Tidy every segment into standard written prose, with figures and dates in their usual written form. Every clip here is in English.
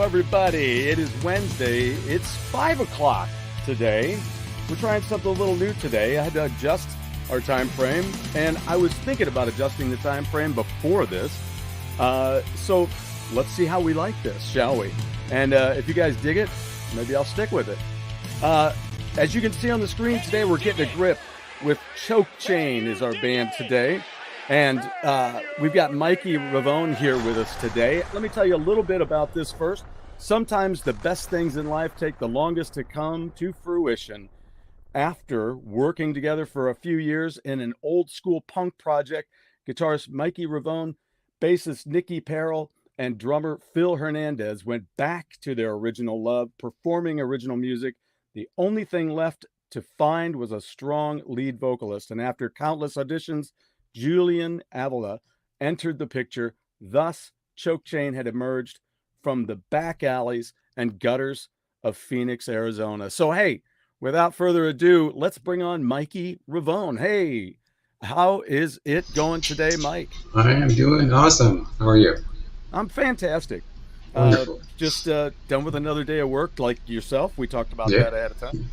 everybody. It is Wednesday. It's 5 o'clock today. We're trying something a little new today. I had to adjust our time frame, and I was thinking about adjusting the time frame before this. So let's see how we like this, shall we? And if you guys dig it, maybe I'll stick with it. As you can see on the screen today, we're getting a grip with Chain is our band today. And we've got Mikey Ravone here with us today. Let me tell you a little bit about this first. Sometimes the best things in life take the longest to come to fruition after working together for a few years in an old school punk project. Guitarist Mikey Ravone, bassist Nicky Perrell, and drummer Phil Hernandez went back to their original love, performing original music. The only thing left to find was a strong lead vocalist. And after countless auditions, Julian Avila entered the picture. Thus, Choke Chain had emerged from the back alleys and gutters of Phoenix, Arizona. So, hey, without further ado, let's bring on Mikey Ravone. Hey, how is it going today, Mike? I am doing awesome. How are you? I'm fantastic. Wonderful. Just done with another day of work, like yourself. We talked about that ahead of time.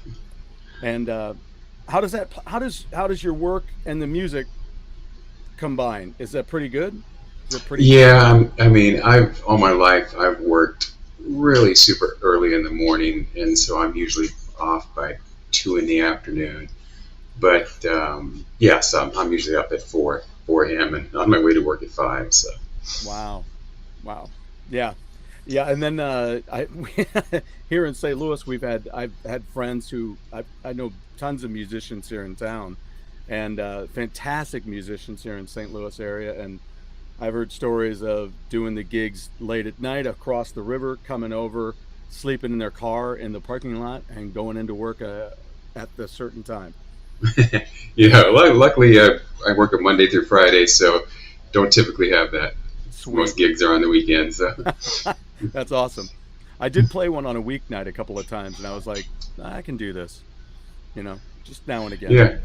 And how does your work and the music combine? Is that pretty good? Is it pretty Yeah, I mean, all my life I've worked really super early in the morning, and so I'm usually off by 2 in the afternoon. But yeah, so I'm usually up at 4 a.m. and on my way to work at 5. So. Wow, yeah. And then here in St. Louis, I've had friends who I know tons of musicians here in town. And fantastic musicians here in St. Louis area. And I've heard stories of doing the gigs late at night across the river, coming over, sleeping in their car in the parking lot, and going into work at the certain time. Yeah, luckily I work a Monday through Friday, so don't typically have that. Sweet. Most gigs are on the weekends. So. That's awesome. I did play one on a weeknight a couple of times, and I was like, I can do this, just now and again. Yeah.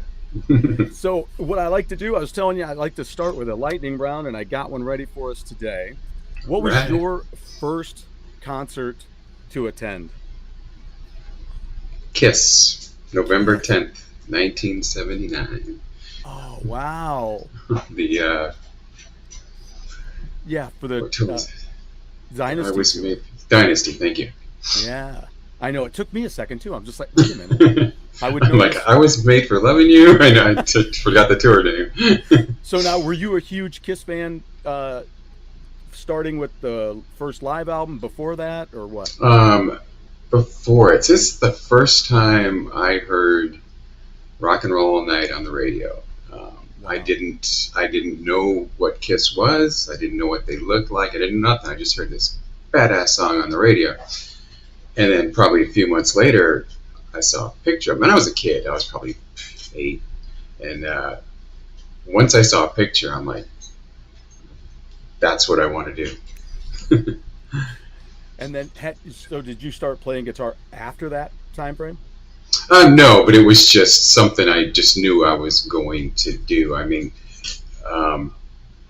So what I like to do, I was telling you, I like to start with a lightning round, and I got one ready for us today. What was your first concert to attend? Kiss, November 10th, 1979. Oh, wow. Yeah, for the Dynasty. Dynasty, thank you. Yeah. I know, it took me a second too. I'm just like, wait a minute. I was made for loving you. I know, I forgot the tour name. So now, were you a huge Kiss fan starting with the first live album before that, or what? Before. It's just the first time I heard Rock and Roll All Night on the radio. Wow. I didn't know what Kiss was. I didn't know what they looked like. I didn't know nothing. I just heard this badass song on the radio. And then probably a few months later, I saw a picture of them. And I was a kid. I was probably 8. And once I saw a picture, I'm like, that's what I want to do. And then, so did you start playing guitar after that time frame? No, but it was just something I just knew I was going to do. I mean,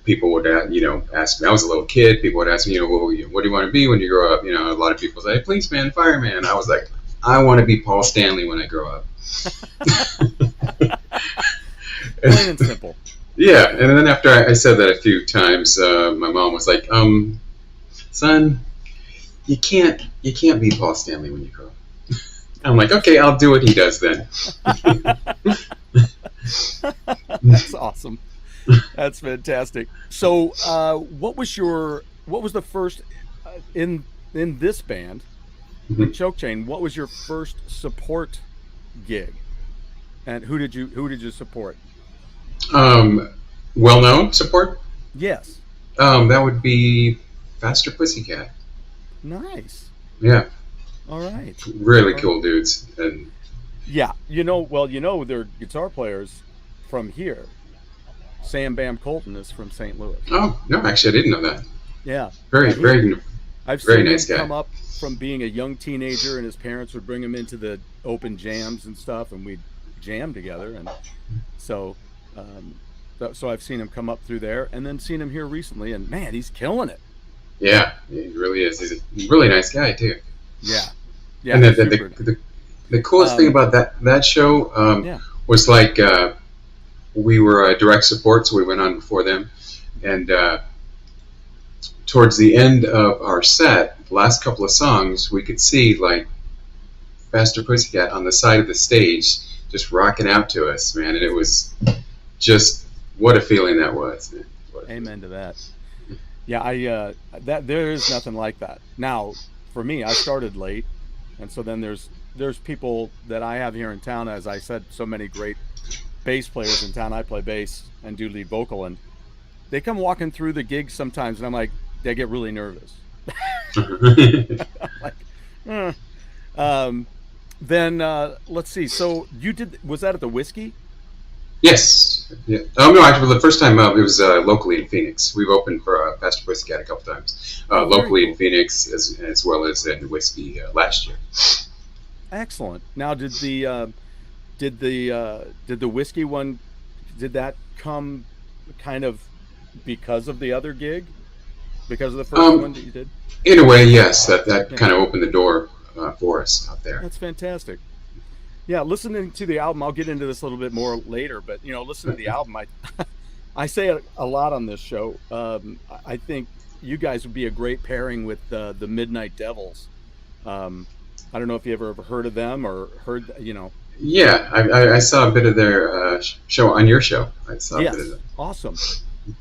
people would, ask me. I was a little kid. People would ask me, what do you want to be when you grow up? A lot of people say, policeman, fireman. I was like, I want to be Paul Stanley when I grow up. Plain and simple. Yeah, and then after I said that a few times, my mom was like, son, you can't be Paul Stanley when you grow up. I'm like, okay, I'll do what he does then. That's awesome. That's fantastic. So, what was the first in this band, Choke Chain? What was your first support gig, and who did you support? Well-known support? Yes. That would be Faster Pussycat. Nice. Yeah. All right. Really cool dudes. And yeah, they're guitar players from here. Sam Bam Colton is from St. Louis. Oh, no, actually I didn't know that. Yeah. I've seen him nice guy. Come up from being a young teenager, and his parents would bring him into the open jams and stuff, and we'd jam together. And so I've seen him come up through there, and then seen him here recently, and man, he's killing it. Yeah, he really is. He's a really nice guy too. Yeah, yeah. And Super. the coolest thing about that show Yeah. was like we were a direct support, so we went on before them, and towards the end of our set, the last couple of songs, we could see like Faster Pussycat on the side of the stage, just rocking out to us, man, and it was just what a feeling that was, man. Amen to that. Yeah, that there is nothing like that. Now, for me, I started late, and so then there's people that I have here in town. As I said, so many great bass players in town. I play bass and do lead vocal, and they come walking through the gigs sometimes, and I'm like, they get really nervous. I'm like, then let's see. So was that at the Whiskey? Yes. Yeah. No, actually, the first time it was locally in Phoenix. We've opened for Pastor Pussycat a couple times, locally in Phoenix as well as in the Whiskey last year. Excellent. Now, did the Whiskey one, did that come kind of because of the other gig, because of the first one that you did? In a way, yes. That kind of opened the door for us out there. That's fantastic. Yeah, listening to the album, I'll get into this a little bit more later, but listening to the album, I say it a lot on this show. I think you guys would be a great pairing with the Midnight Devils. I don't know if you ever heard of them or heard. Yeah, I saw a bit of their show on your show. I saw a bit of them. Awesome.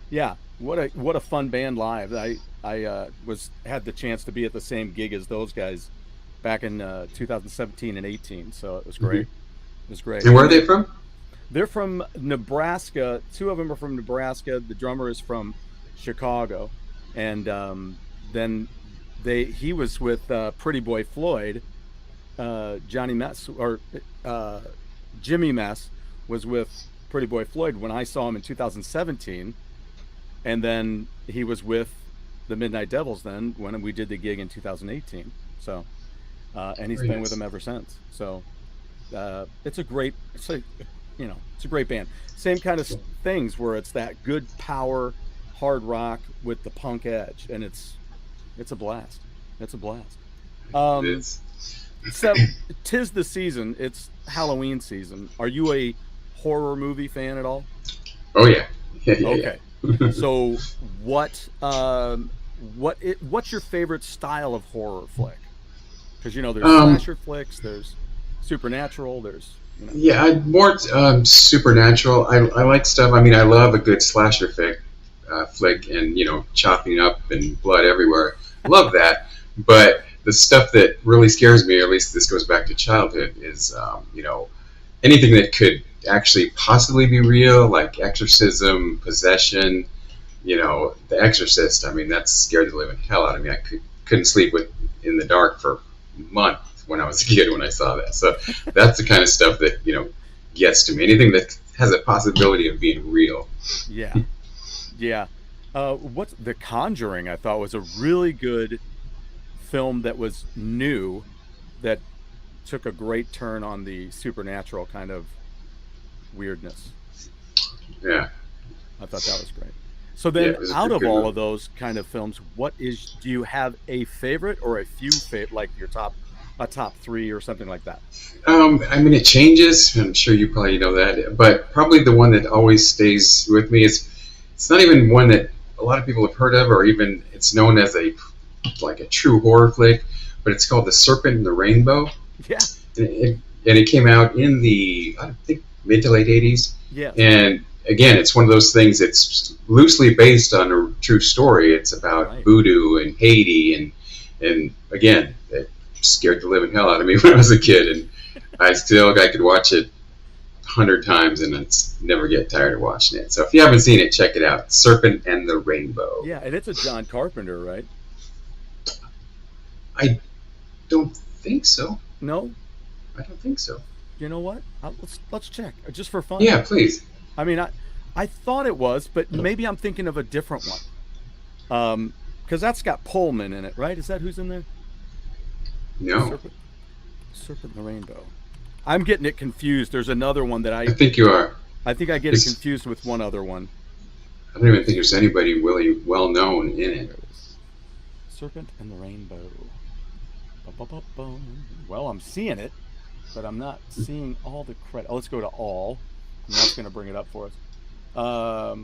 Yeah, what a fun band live. I had the chance to be at the same gig as those guys back in 2017 and 18, so it was great. Mm-hmm. It was great. And where are they from? They're from Nebraska. Two of them are from Nebraska. The drummer is from Chicago, and then he was with Pretty Boy Floyd. Jimmy Mess was with Pretty Boy Floyd when I saw him in 2017, and then he was with the Midnight Devils then when we did the gig in 2018. So. And he's been with them ever since. So it's a great band. Same kind of things where it's that good power hard rock with the punk edge, and it's a blast. It's a blast. It is. So 'tis the season. It's Halloween season. Are you a horror movie fan at all? Oh yeah. Okay. So what's your favorite style of horror flick? Because there's slasher flicks, there's supernatural, there's Yeah, more supernatural. I like stuff. I mean, I love a good slasher flick, and chopping up and blood everywhere. Love that. But the stuff that really scares me, or at least this goes back to childhood, is anything that could actually possibly be real, like exorcism, possession. The Exorcist. I mean, that scared the living hell out of me. I couldn't sleep in the dark for month when I was a kid when I saw that. So that's the kind of stuff that gets to me. Anything that has a possibility of being real. Yeah. What's The Conjuring? I thought was a really good film that was new, that took a great turn on the supernatural kind of weirdness. Yeah, I thought that was great. So then, out of all of those kind of films, do you have a favorite or a few like your top 3 or something like that? I mean, it changes. I'm sure you probably know that, but probably the one that always stays with me is, it's not even one that a lot of people have heard of, or even it's known as a true horror flick, but it's called The Serpent and the Rainbow. Yeah. And it came out in the, I think, mid to late 80s. Yeah. And again, it's one of those things that's loosely based on a true story. It's about voodoo and Haiti, and again, it scared the living hell out of me when I was a kid, and I could watch it 100 times and it's never get tired of watching it. So if you haven't seen it, check it out. Serpent and the Rainbow. Yeah, and it's a John Carpenter, right? I don't think so. No? I don't think so. You know what? Let's check, just for fun. Yeah, please. I mean, I thought it was, but maybe I'm thinking of a different one. Because that's got Pullman in it, right? Is that who's in there? No. Serpent and the Rainbow. I'm getting it confused. There's another one that I think you are. I think I get it confused with one other one. I don't even think there's anybody really well known in it. Serpent and the Rainbow. Well, I'm seeing it, but I'm not seeing all the credit. Oh, let's go to all, and that's going to bring it up for us. Oh,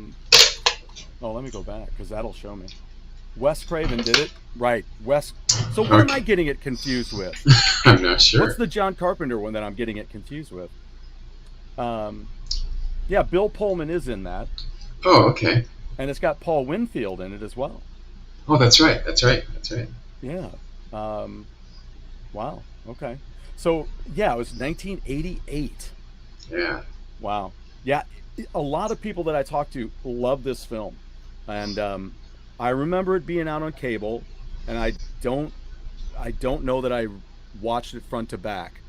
let me go back because that'll show me. Wes Craven did it. Right. Wes. So what am I getting it confused with? I'm not sure. What's the John Carpenter one that I'm getting it confused with? Yeah, Bill Pullman is in that. Oh, okay. And it's got Paul Winfield in it as well. Oh, that's right. That's right. Yeah. Wow. Okay. So, yeah, it was 1988. Yeah. Wow. Yeah, a lot of people that I talked to love this film. And I remember it being out on cable, and I don't know that I watched it front to back.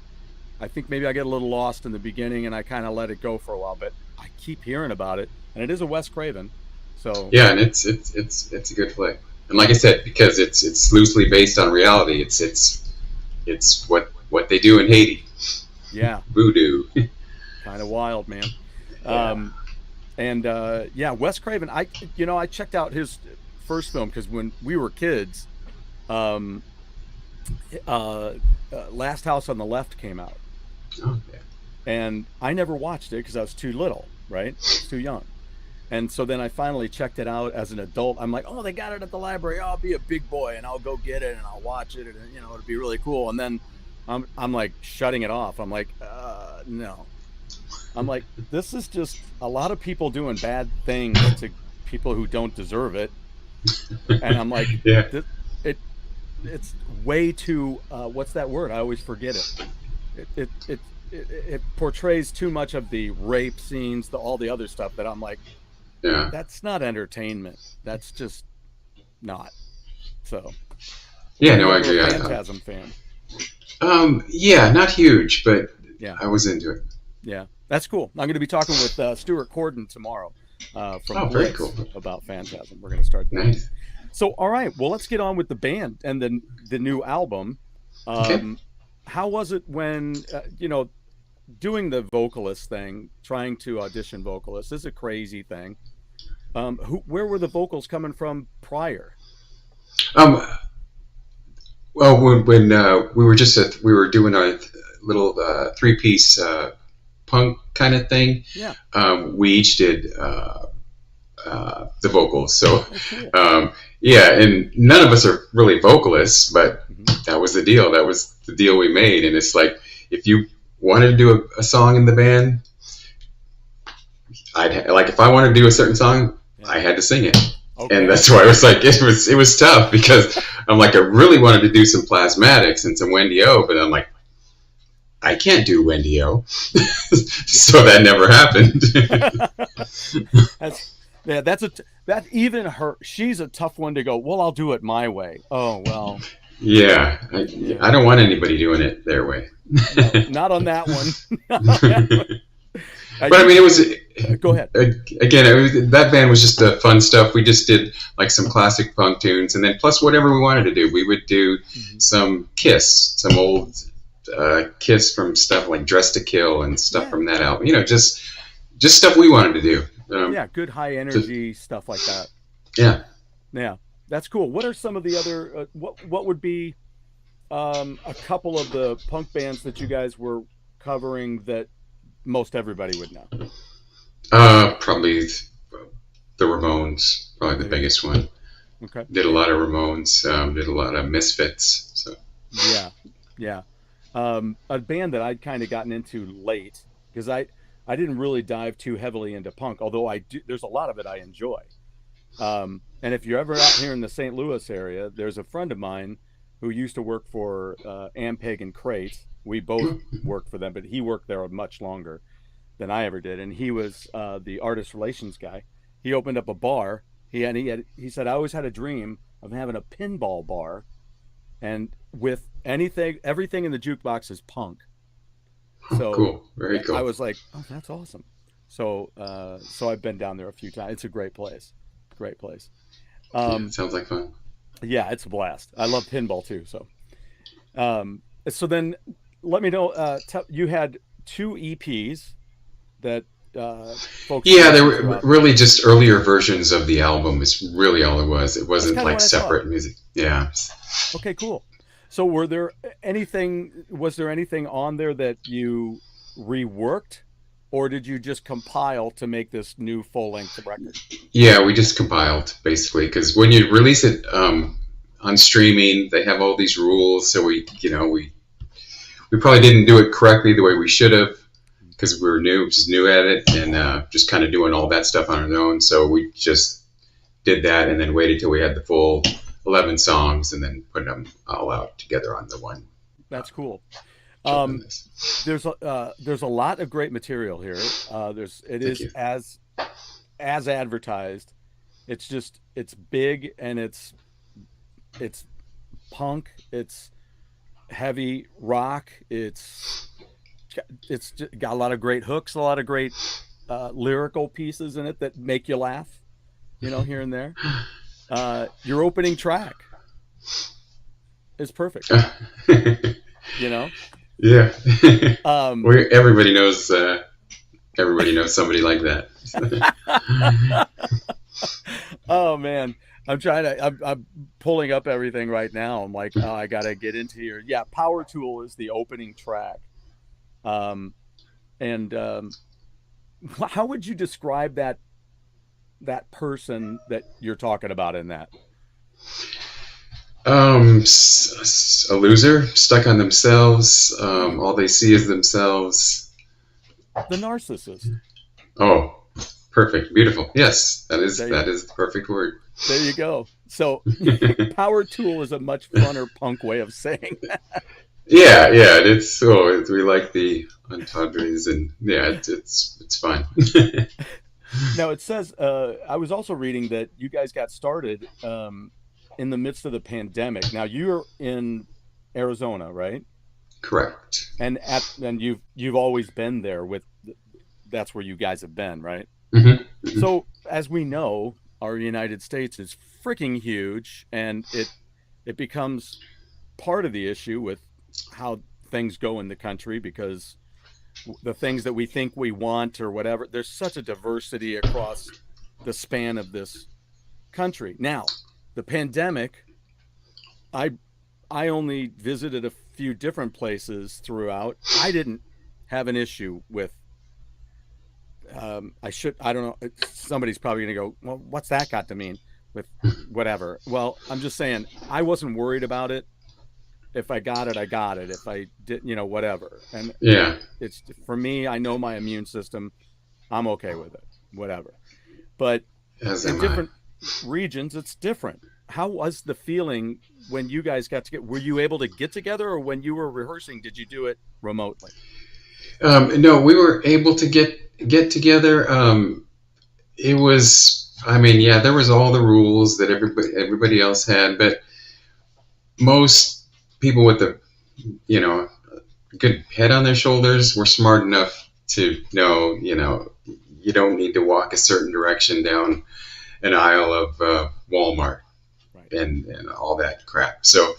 I think maybe I get a little lost in the beginning and I kind of let it go for a while, but I keep hearing about it, and it is a Wes Craven. So yeah, and it's a good flick. And like I said, because it's loosely based on reality, it's what they do in Haiti. Yeah. Voodoo. Kind of wild, man. Yeah. Yeah, Wes Craven. I checked out his first film because when we were kids, Last House on the Left came out. Oh, yeah. And I never watched it because I was too little, right? I was too young. And so then I finally checked it out as an adult. I'm like, oh, they got it at the library. Oh, I'll be a big boy and I'll go get it and I'll watch it, and it'll be really cool. And then I'm like shutting it off. I'm like, no. I'm like, this is just a lot of people doing bad things to people who don't deserve it. And I'm like, yeah. It's way too what's that word? I always forget it. It portrays too much of the rape scenes, all the other stuff that I'm like, yeah, that's not entertainment. That's just not. So yeah, no, I agree. Phantasm fan. Yeah, not huge, but yeah, I was into it. Yeah, that's cool. I'm going to be talking with Stuart Corden tomorrow from very Blitz cool. about Phantasm. We're going to start that. Nice. So, all right, well, let's get on with the band and the new album. Okay. How was it when doing the vocalist thing, trying to audition vocalists is a crazy thing. Where were the vocals coming from prior? Well, when we were doing a little 3-piece punk kind of thing. Yeah. We each did the vocals. So, cool. yeah, and none of us are really vocalists, but that was the deal. That was the deal we made. And it's like, if you wanted to do a song in the band, if I wanted to do a certain song, I had to sing it. Okay. And that's why I was like, it was tough because I'm like, I really wanted to do some Plasmatics and some Wendy O, but I'm like, I can't do Wendy O. So that never happened. She's a tough one to go, well, I'll do it my way. Oh, well. Yeah. I don't want anybody doing it their way. No, not on that one. But I mean, it was. Go ahead. Again, that band was just fun stuff. We just did like some classic punk tunes, and then plus whatever we wanted to do. We would do some Kiss, some old Kiss from stuff like Dress to Kill and stuff from that album. Just stuff we wanted to do. Good high energy stuff like that. Yeah. Yeah, that's cool. What are some of the other? What would be a couple of the punk bands that you guys were covering that most everybody would know? Probably the Ramones, probably the biggest one. Okay. Did a lot of Ramones, did a lot of Misfits. So. Yeah. A band that I'd kind of gotten into late because I didn't really dive too heavily into punk, although there's a lot of it I enjoy. And if you're ever out here in the St. Louis area, there's a friend of mine who used to work for Ampeg and Crate. We both worked for them, but he worked there much longer than I ever did, and he was the artist relations guy. He opened up a bar. He said, I always had a dream of having a pinball bar, and with everything in the jukebox is punk. So cool, very cool. I was like, oh, that's awesome. So I've been down there a few times. It's a great place. It sounds like fun. Yeah, it's a blast. I love pinball too. So then let me know. You had 2 EPs that folks Yeah, they listen were throughout? really just earlier versions of the album is really all it was. It That's wasn't kind of like what I thought. separate music. Yeah. Okay, cool. So was there anything on there that you reworked, or did you just compile to make this new full-length record? Yeah, we just compiled basically because when you release it on streaming, they have all these rules. So we probably didn't do it correctly the way we should have because we were just new at it, and just kind of doing all that stuff on our own. So we just did that, and then waited till we had the full 11 songs, and then put them all out together on the one That's cool. children Um, list. there's a lot of great material here. It Thank is you. as advertised. It's big, and it's punk. It's heavy rock. It's got a lot of great hooks, a lot of great lyrical pieces in it that make you laugh, here and there. Your opening track is perfect, you know. Yeah. Um, Everybody knows. Everybody knows somebody like that. oh man, I'm pulling up everything right now. I'm like, oh, I gotta get into here. Yeah, Power Tool is the opening track. Um, and how would you describe that person that you're talking about in that? A loser, stuck on themselves. Hmm, All they see is themselves. the narcissist. Oh, perfect, beautiful. Yes, that is There, that is the perfect word. there you go. So, Power Tool is a much funner punk way of saying that. Yeah, yeah. We like the entendres, and yeah, it's fun. Now it says I was also reading that you guys got started in the midst of the pandemic. Now you're in Arizona, right? Correct. And you've always been there with that's where you guys have been, right? Hmm. Hmm. So as we know, our United States is freaking huge, and it becomes part of the issue with how things go in the country because the things that we think we want or whatever, there's such a diversity across the span of this country. Now, the pandemic, I I only visited a few different places throughout. I didn't have an issue with I don't know. Somebody's probably going to go, well, what's that got to mean with whatever? Well, I'm just saying, I wasn't worried about it. If I got it, I got it. If I did, whatever. And Yeah, it's for me, I know my immune system. I'm okay with it, whatever. But as in am I. different regions, it's different. How was the feeling when you guys got together? Were you able to get together, or when you were rehearsing, did you do it remotely? No, we were able to get together. It was, I mean, yeah, there was all the rules that everybody else had, but most people with a good head on their shoulders were smart enough to know, you don't need to walk a certain direction down an aisle of Walmart Right. and all that crap. So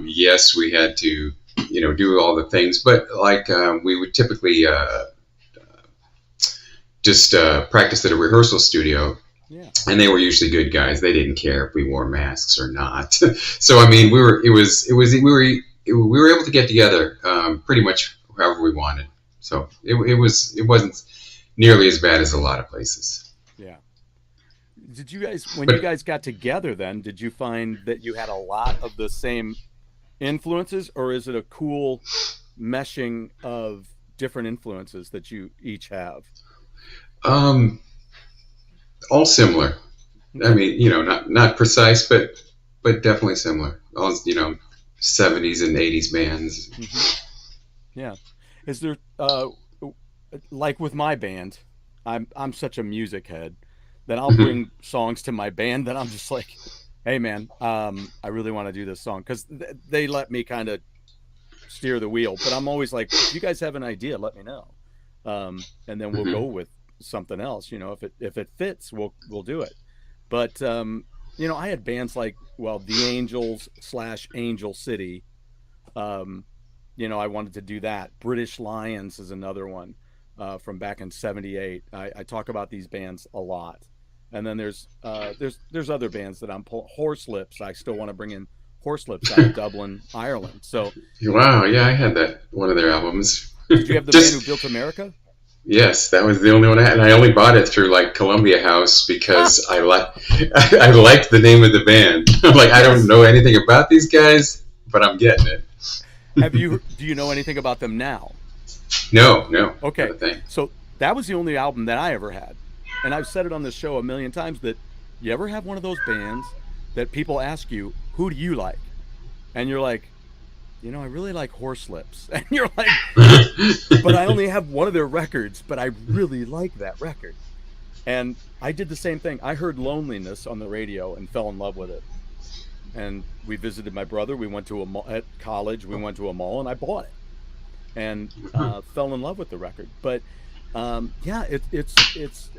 yes, we had to do all the things, but like we would typically just practice at a rehearsal studio, Yeah. and they were usually good guys. They didn't care if we wore masks or not. So I mean, we were able to get together pretty much however we wanted. So it wasn't nearly as bad as a lot of places. Yeah. When you But guys got together, then, did you find that you had a lot of the same influences, or is it a cool meshing of different influences that you each have? um, all similar. I Okay. mean, not precise, but definitely similar. All 70s and 80s bands. Hmm. Yeah. Is there like with my band, I'm such a music head that I'll Hmm. bring songs to my band that I'm just like, hey man, I really want to do this song because they let me kind of steer the wheel. But I'm always like, if you guys have an idea, let me know, and then we'll go Hmm. with something else. If it fits, we'll do it. But I had bands like, well, the Angels slash Angel City. Um, I wanted to do that. British Lions is another one. from back in '78. I talk about these bands a lot, and then there's other bands that I'm Horselips. I still want to bring in Horselips out of Dublin, Ireland. So, Wow, yeah, I had that one of their albums. did you have the band who built America? Yes, that was the only one I had, and I only bought it through like Columbia House because I I liked the name of the band. I'm like, I don't know anything about these guys, but I'm getting it. Do you know anything about them now? No, no. Okay, Not a thing. so that was the only album that I ever had, and I've said it on this show a million times that you ever have one of those bands that people ask you, who do you like? And you're like, I really like Horselips. And you're like, but I only have one of their records, but I really like that record. And I did the same thing. I heard Loneliness on the radio and fell in love with it. And we visited my brother. We went to a mall at college. We went to a mall and I bought it and fell in love with the record. But yeah, it's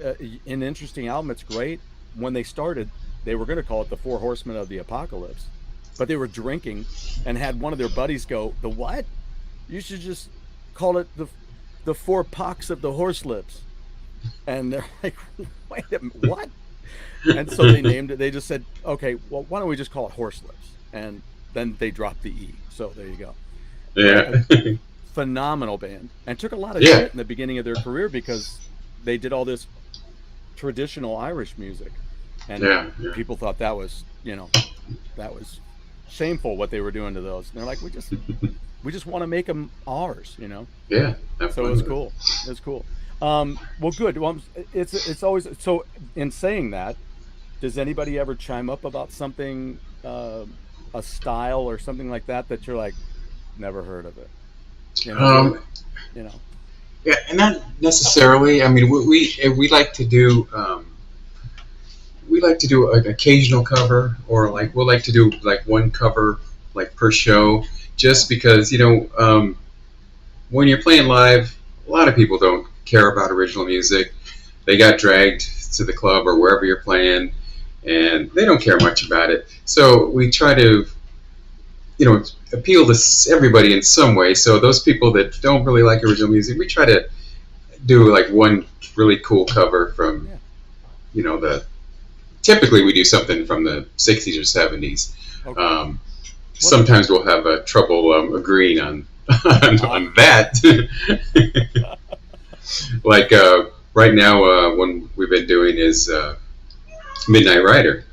an interesting album. It's great. When they started, they were going to call it the Four Horsemen of the Apocalypse, but they were drinking and had one of their buddies go, "The what? You should just call it the Four Pox of the Horselips." And they're like, "Wait a minute, what?" And so they named it. They just said, "Okay, well, why don't we just call it Horselips?" And then they dropped the E. So there you go. Yeah. Phenomenal band, and took a lot of shit in the beginning of their career because they did all this traditional Irish music, and people thought that was, that was shameful what they were doing to those. And they're like, we just want to make them ours, Yeah. So it was cool. It was cool. Well, good. Well, it's always so. In saying that, does anybody ever chime up about something, a style or something like that you're like, never heard of it? Yeah, and not necessarily. I mean, we like to do an occasional cover, or like we'll like to do like one cover like per show, just because when you're playing live, a lot of people don't care about original music. They got dragged to the club or wherever you're playing, and they don't care much about it. So we try to appeal to everybody in some way. So those people that don't really like original music, we try to do like one really cool cover from, typically we do something from the 60s or 70s. Okay. Sometimes we'll have trouble agreeing on that. Like right now, one we've been doing is Midnight Rider.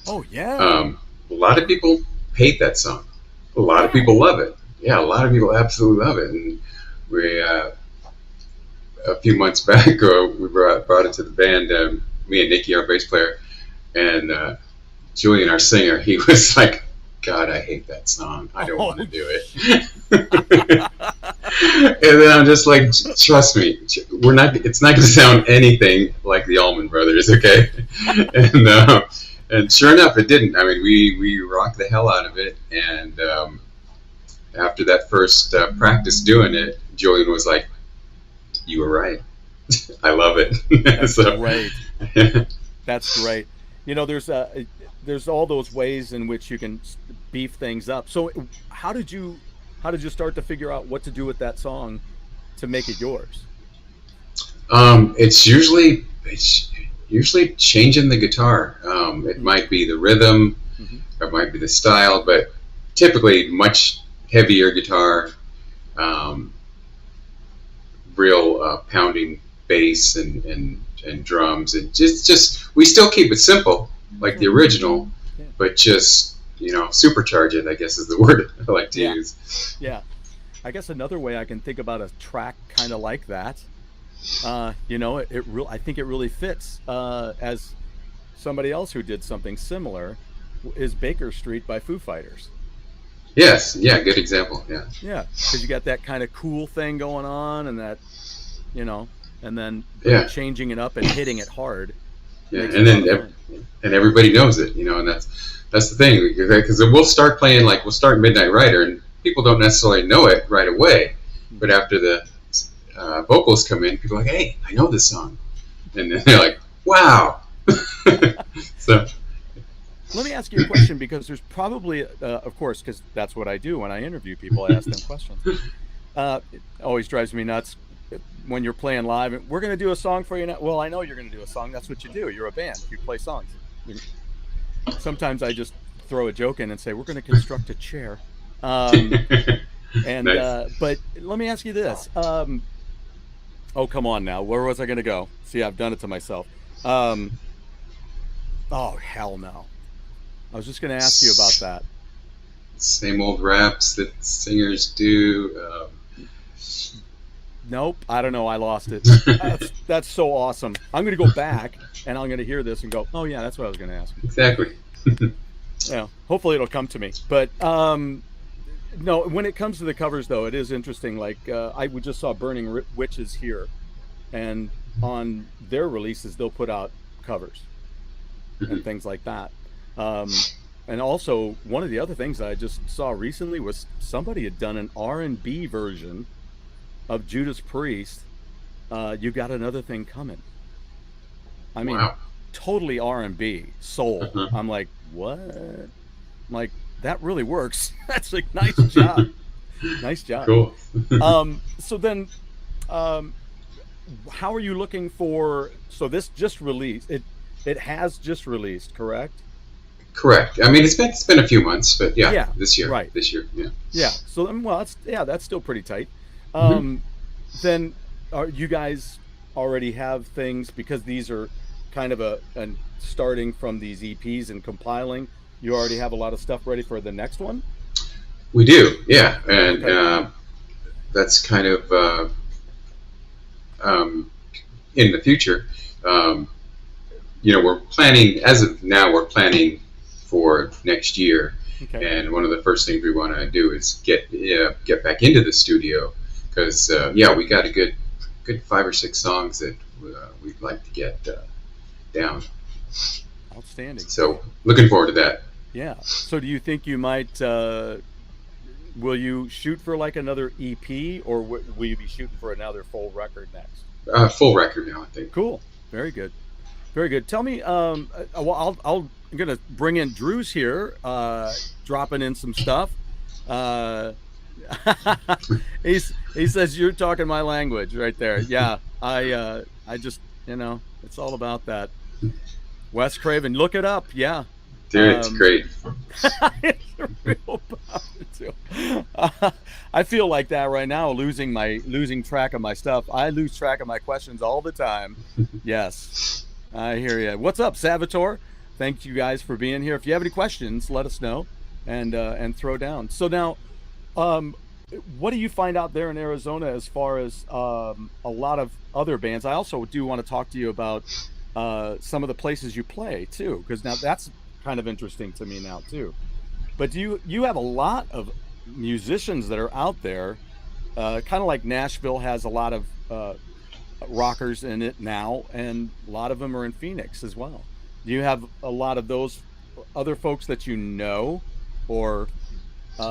Oh, yeah. A lot of people hate that song. A lot of people love it. Yeah, a lot of people absolutely love it. And we, a few months back, we brought it to the band, me and Nikki, our bass player, and Julian, our singer. He was like, "God, I hate that song. I don't want to do it." And then I'm just like, "Trust me, it's not going to sound anything like the Allman Brothers, okay?" And sure enough, it didn't. I mean, we rocked the hell out of it. And after that first practice doing it, Julian was like, "You were right. I love it." That's great. That's great. There's all those ways in which you can beef things up. So how did you start to figure out what to do with that song to make it yours? It's usually changing the guitar. It might be the rhythm, or it might be the style, but typically much heavier guitar, real pounding bass and drums, and just we still keep it simple like the original, but just supercharge it, I guess is the word I like to use. Yeah, I guess another way I can think about a track kind of like that. I think it really fits as somebody else who did something similar is Baker Street by Foo Fighters. Yes, yeah, good example. Yeah, because you got that kind of cool thing going on, and that, and then changing it up and hitting it hard. Yeah, and everybody knows it, and that's the thing, because we'll start Midnight Rider, and people don't necessarily know it right away, but after the vocals come in, people are like, "Hey, I know this song," and then they're like, "Wow." So let me ask you a question, because there's probably of course, because that's what I do when I interview people. I ask them questions. It always drives me nuts. when you're playing live, and we're going to do a song for you now. Well, I know you're going to do a song. That's what you do. You're a band. You play songs. Sometimes I just throw a joke in and say, we're going to construct a chair. And Nice. but let me ask you this. Oh, come on now. Where was I going to go? See, I've done it to myself. Oh, hell no. I was just going to ask you about that. Same old raps that singers do. Nope. I don't know. I lost it. That's so awesome. I'm going to go back and I'm going to hear this and go, oh, yeah, that's what I was going to ask. Exactly. Yeah. Hopefully it'll come to me. But no, when it comes to the covers, though, it is interesting. Like we just saw Burning Witches here, and on their releases, they'll put out covers and things like that. And also, one of the other things that I just saw recently was somebody had done an R&B version of Judas Priest. You Got Another Thing Coming. I mean, Wow. totally R&B, soul. I'm like, what? I'm like, that really works. That's a nice job. Nice job. Cool. So then, how are you looking for? So this just released. It has just released, correct? Correct. I mean, it's been a few months, but yeah, Yeah, this year. right. This year, yeah. Yeah. So then, well, that's still pretty tight. Then, you guys already have things, because these are kind of starting from these EPs and compiling. You already have a lot of stuff ready for the next one? We do, yeah, and Okay. that's kind of in the future. We're planning, as of now, we're planning for next year, Okay. and one of the first things we want to do is get back into the studio, because we got a good 5 or 6 songs that we'd like to get down. Outstanding. So looking forward to that. Yeah. So do you think you might, will you shoot for like another EP, or will you be shooting for another full record next? Full record now, I think. Cool. Very good. Very good. Tell me, well, I'm going to bring in Drew's here, dropping in some stuff. He says, you're talking my language right there. Yeah. I just, it's all about that. Wes Craven, look it up. Yeah. Dude, it's great. It's a real power too. I feel like that right now, losing track of my stuff. I lose track of my questions all the time. Yes, I hear you. What's up, Salvatore? Thank you guys for being here. If you have any questions, let us know and throw down. So now, what do you find out there in Arizona as far as a lot of other bands? I also do want to talk to you about some of the places you play too, because now that's kind of interesting to me now too. But you have a lot of musicians that are out there, kind of like Nashville has a lot of rockers in it now, and a lot of them are in Phoenix as well. Do you have a lot of those other folks that you know, or?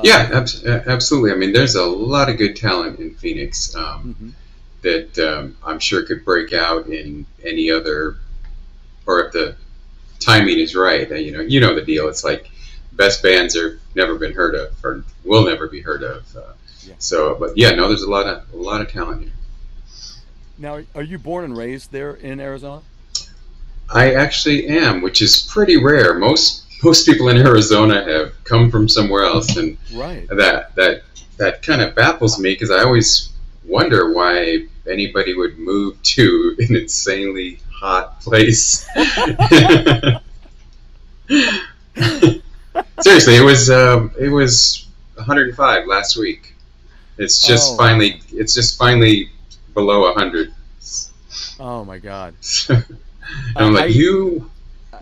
Yeah, absolutely. I mean, there's a lot of good talent in Phoenix that I'm sure could break out in any other, or if the timing is right. You know the deal. It's like best bands are never been heard of, or will never be heard of. Yeah. So, but yeah, no, there's a lot of talent here. Now, are you born and raised there in Arizona? I actually am, which is pretty rare. Most people in Arizona have come from somewhere else, and Right. that kind of baffles me, because I always wonder why anybody would move to an insanely hot place. Seriously, it was 105 last week. It's just finally below 100. Oh my God. And I'm like, you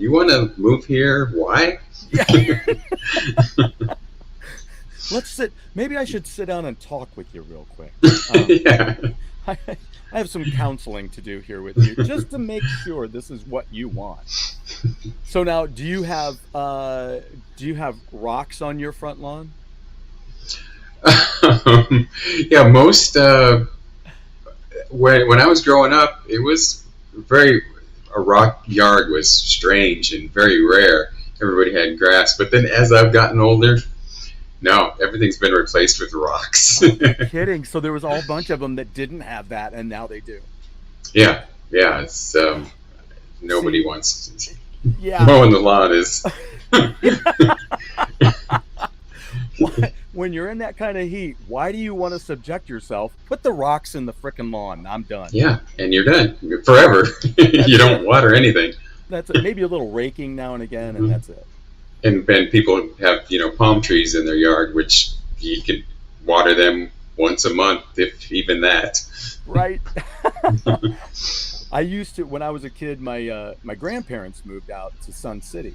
want to move here? Why? Yeah. Let's sit. Maybe I should sit down and talk with you real quick. Yeah. I have some counseling to do here with you, just to make sure this is what you want. So now, do you have rocks on your front lawn? Yeah, most when I was growing up, it was a rock yard was strange and very rare. Everybody had grass, but then as I've gotten older, No, everything's been replaced with rocks. Kidding. So there was a whole bunch of them that didn't have that, and now they do. Yeah, yeah. It's nobody See, wants yeah. mowing the lawn is. When you're in that kind of heat, why do you want to subject yourself? Put the rocks in the frickin' lawn. I'm done. Yeah, and you're done forever. You don't water anything. That's it. Maybe a little raking now and again, and that's it. And people have palm trees in their yard, which you can water them once a month, if even that. Right. I used to, when I was a kid, my grandparents moved out to Sun City,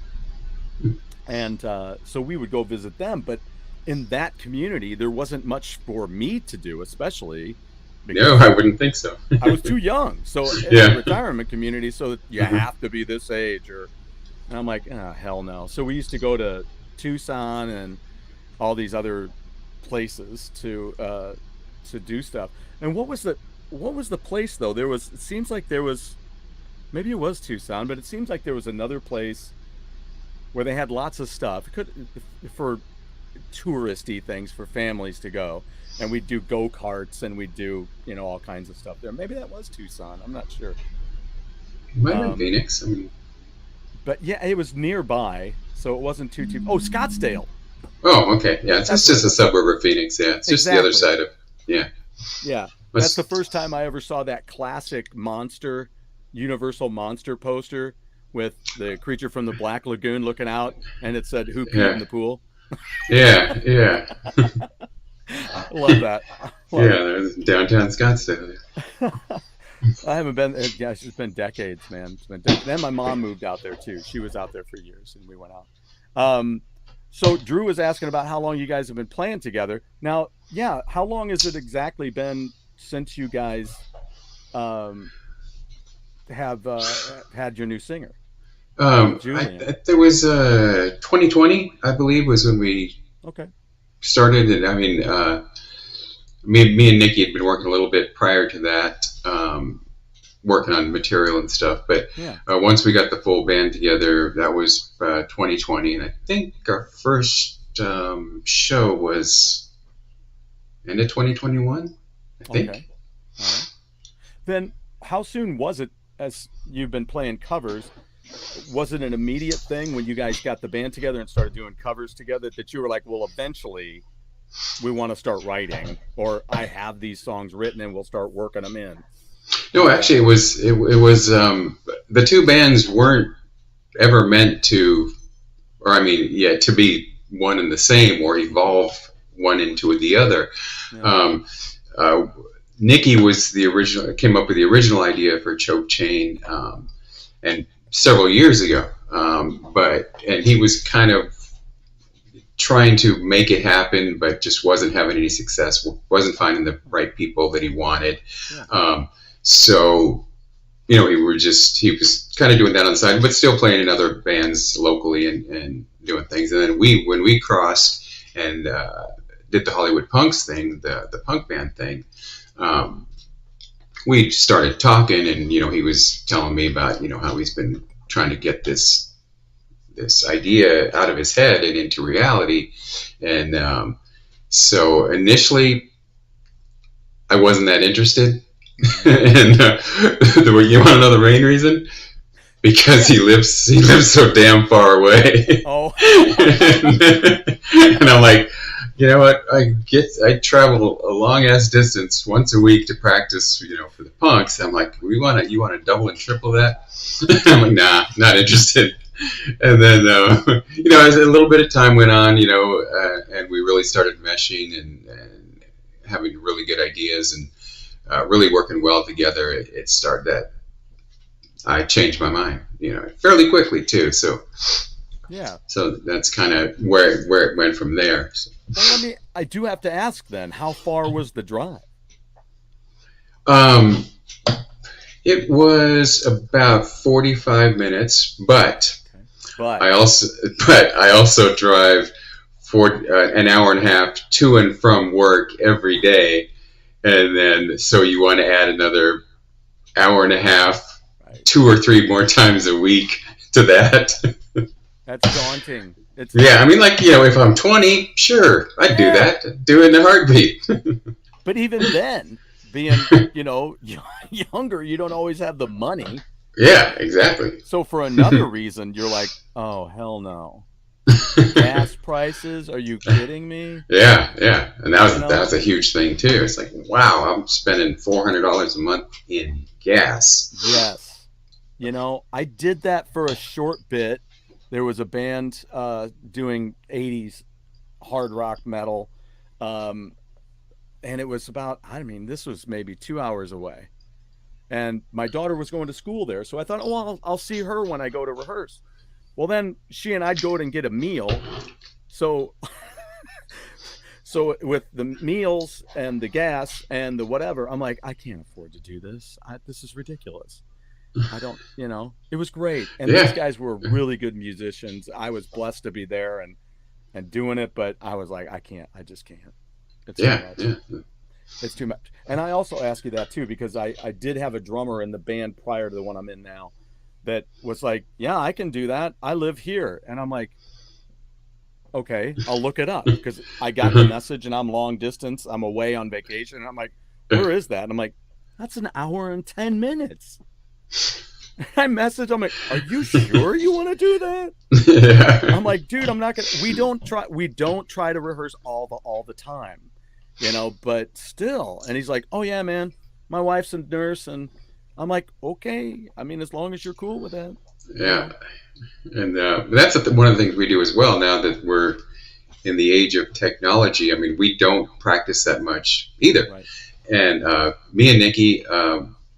and so we would go visit them. But in that community, there wasn't much for me to do, especially No, I wouldn't think so. I was too young. So it's Yeah. a retirement community, so you have to be this age, and I'm like, oh, hell no. So we used to go to Tucson and all these other places to do stuff. And what was the place though? It seems like there was, maybe it was Tucson, but it seems like there was another place where they had lots of stuff. It could, for touristy things for families to go, and we'd do go-karts and we'd do all kinds of stuff there. Maybe that was Tucson, I'm not sure. Might have been Um, Phoenix. I mean, but yeah, it was nearby, so it wasn't too. Oh, Scottsdale. oh, okay. Yeah, it's That's just a suburb of Phoenix. Yeah, it's just the other Exactly. side of, yeah. Yeah, Must- that's the first time I ever saw that classic monster, Universal monster poster with the creature from the Black Lagoon looking out, and it said, "Who peed Yeah. in the pool?" Yeah, yeah. Love that. Love Yeah, there's downtown Scottsdale. I haven't been. Yeah, it's just been decades, man. It's been. Then my mom moved out there too. She was out there for years, and we went out. So Drew was asking about how long you guys have been playing together. Now, yeah, how long has it exactly been since you guys have had your new singer, Julian? There was 2020, I believe, was when we Okay. started. And I mean, me and Nikki had been working a little bit prior to that, working on material and stuff. But Yeah. once we got the full band together, that was 2020, and I think our first show was end of 2021. I think. Okay. All right. Then, how soon was it, as you've been playing covers? Was it an immediate thing when you guys got the band together and started doing covers together that you were like, well, eventually we want to start writing, or I have these songs written and we'll start working them in? No, actually, it was the two bands weren't ever meant to, or I mean, yeah, to be one and the same or evolve one into the other. Yeah. Nikki was came up with the original idea for Choke Chain, and several years ago. And he was kind of trying to make it happen, but just wasn't having any success. Wasn't finding the right people that he wanted. Yeah. So, he was kind of doing that on the side, but still playing in other bands locally and doing things. And then when we crossed and did the Hollywood Punks thing, the punk band thing, we started talking, and he was telling me about how he's been trying to get this idea out of his head and into reality. And so initially I wasn't that interested. And you want to know the main reason? Because he lives so damn far away. Oh. And I'm like, you know what? I travel a long ass distance once a week to practice, for the punks. I'm like, you want to double and triple that? I'm like, nah, not interested. And then, as a little bit of time went on, and we really started meshing and having really good ideas and really working well together. It started that I changed my mind, fairly quickly too. So. Yeah. So that's kind of where it went from there. So. Well, I do have to ask then, how far was the drive? It was about 45 minutes, but Okay. But I also drive for an hour and a half to and from work every day, and then so you want to add another hour and a half, right. 2 or 3 more times a week to that. That's daunting. It's Yeah, I mean, like, if I'm 20, sure, I'd do that. I'd do it in a heartbeat. but even then, being younger, you don't always have the money. Yeah, exactly. So for another reason, you're like, oh hell no. Gas prices? Are you kidding me? Yeah, yeah, and that was a huge thing too. It's like, wow, I'm spending $400 a month in gas. Yes. I did that for a short bit. There was a band doing 80s hard rock metal. And it was about, this was maybe 2 hours away. And my daughter was going to school there. So I thought, oh, well, I'll see her when I go to rehearse. Well, then she and I'd go and get a meal. So with the meals and the gas and the whatever, I'm like, I can't afford to do this. This is ridiculous. I don't, it was great. And these guys were really good musicians. I was blessed to be there and doing it, but I was like, I just can't. It's too much. Yeah. It's too much. And I also ask you that too, because I did have a drummer in the band prior to the one I'm in now that was like, yeah, I can do that. I live here. And I'm like, okay, I'll look it up, because I got the message and I'm long distance. I'm away on vacation. And I'm like, where is that? And I'm like, that's an hour and 10 minutes. I message, I'm like, are you sure you want to do that? Yeah. I'm like, dude, I'm not going to, we don't try to rehearse all the time, but still. And he's like, oh yeah, man, my wife's a nurse. And I'm like, okay, as long as you're cool with that. Yeah. And that's one of the things we do as well now that we're in the age of technology. We don't practice that much either. Right. And me and Nikki,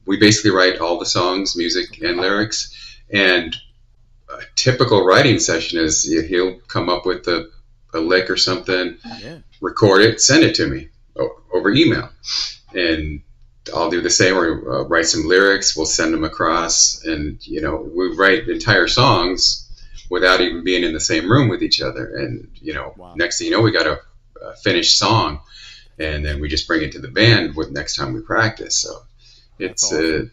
we basically write all the songs, music and lyrics. And a typical writing session is he'll come up with a lick or something, record it, send it to me over email. And I'll do the same. Or write some lyrics, we'll send them across, and we write entire songs without even being in the same room with each other. And wow. Next thing you know, we got a finished song, and then we just bring it to the band with next time we practice. So awesome.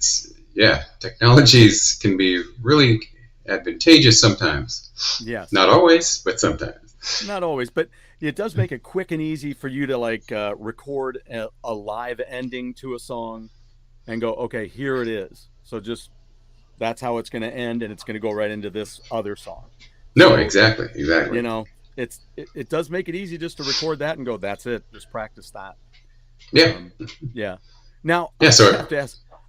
Technologies can be really advantageous sometimes. Yes, not always, but sometimes. Not always, but it does make it quick and easy for you to record a live ending to a song and go, okay, here it is. So just, that's how it's going to end, and it's going to go right into this other song. No, exactly. It does make it easy just to record that and go, that's it. Just practice that. Yeah. Yeah. Now, yeah,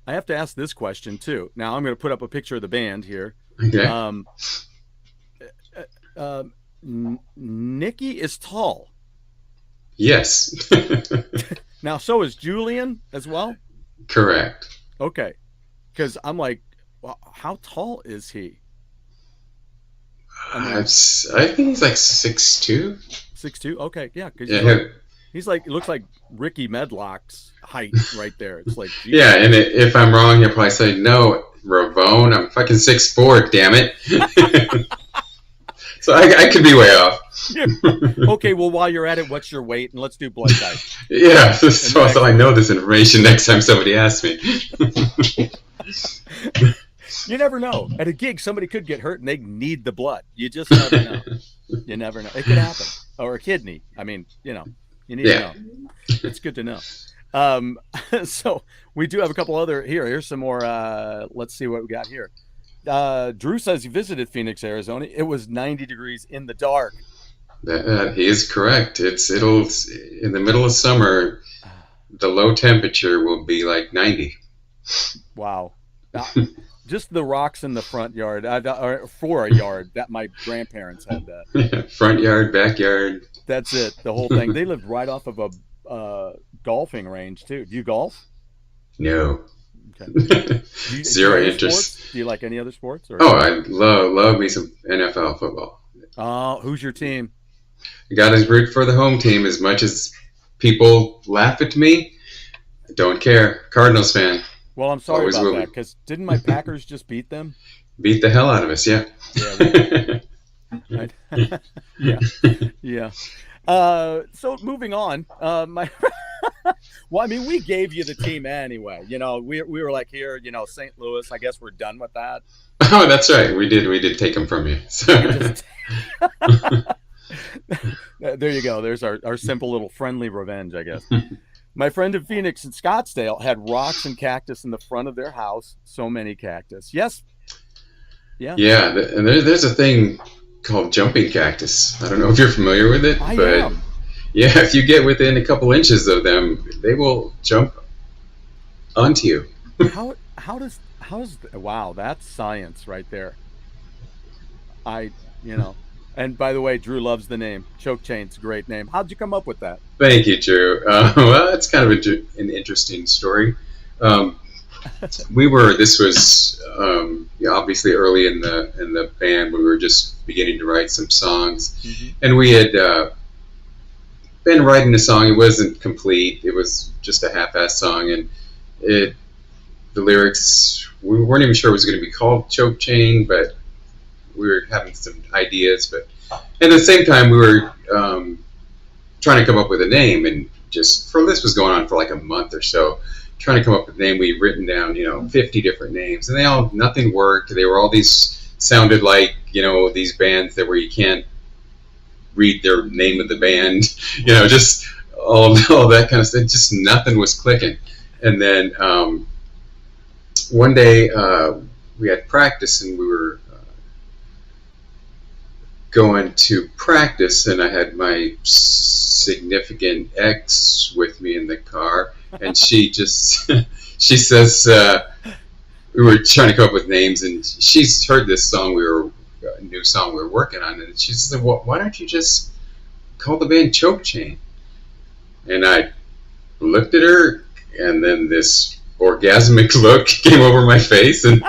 I have to ask this question too. Now I'm going to put up a picture of the band here. Okay. Nikki is tall. Yes. Now, so is Julian as well? Correct. Okay. Because I'm like, well, how tall is he? I think he's like 6'2". 6'2"? Okay, yeah. Because he's like, it looks like Ricky Medlock's height right there. It's like, geez. Yeah, and if I'm wrong, he'll probably say, no, Ravone, I'm fucking 6'4", damn it. So I could be way off. Okay, well, while you're at it, what's your weight? And let's do blood type. Yeah, so I know this information next time somebody asks me. You never know. At a gig, somebody could get hurt and they need the blood. You just never know. You never know. It could happen. Or a kidney. You need to know. It's good to know. So we do have a couple other here. Here's some more. Let's see what we got here. Drew says he visited Phoenix, Arizona. It was 90 degrees in the dark. He is correct. It'll in the middle of summer, the low temperature will be like 90. Wow. Just the rocks in the front yard, or for a yard, that my grandparents had that. Front yard, backyard. That's it. The whole thing. They lived right off of a golfing range too. Do you golf? No. Okay. Zero interest. Sports? Do you like any other sports? Or? Oh, I love me some NFL football. Oh, who's your team? I got to root for the home team as much as people laugh at me. I don't care. Cardinals fan. Well, I'm sorry about that, because didn't my Packers just beat them? Beat the hell out of us, yeah. Yeah. Yeah. So moving on, Well, I mean, we gave you the team anyway. We were like, here, St. Louis. I guess we're done with that. Oh, that's right. We did take them from you. So. We just there you go. There's our simple little friendly revenge, I guess. My friend in Phoenix and Scottsdale had rocks and cactus in the front of their house. So many cactus. Yes. Yeah. Yeah, and there's a thing called jumping cactus. I don't know if you're familiar with it, I but am. yeah, if you get within a couple inches of them, they will jump onto you. Wow, that's science right there. And by the way, Drew loves the name. Choke Chain's a great name. How'd you come up with that? Thank you, Drew. Well, it's kind of an interesting story. This was obviously early in the band. We were just beginning to write some songs, and we had been writing a song. It wasn't complete. It was just a half-assed song, and the lyrics, we weren't even sure it was going to be called Choke Chain, but we were having some ideas. But at the same time, we were trying to come up with a name, and this was going on for like a month or so, trying to come up with a name. We'd written down 50 different names, and nothing worked. They were all sounded like these bands where you can't read their name of the band, just all that kind of stuff. Just nothing was clicking. And then one day we had practice, and we were going to practice, and I had my significant ex with me in the car, and she says, we were trying to come up with names, and she's heard this song, a new song we were working on, and she said, well, why don't you just call the band Choke Chain? And I looked at her, and then this orgasmic look came over my face, and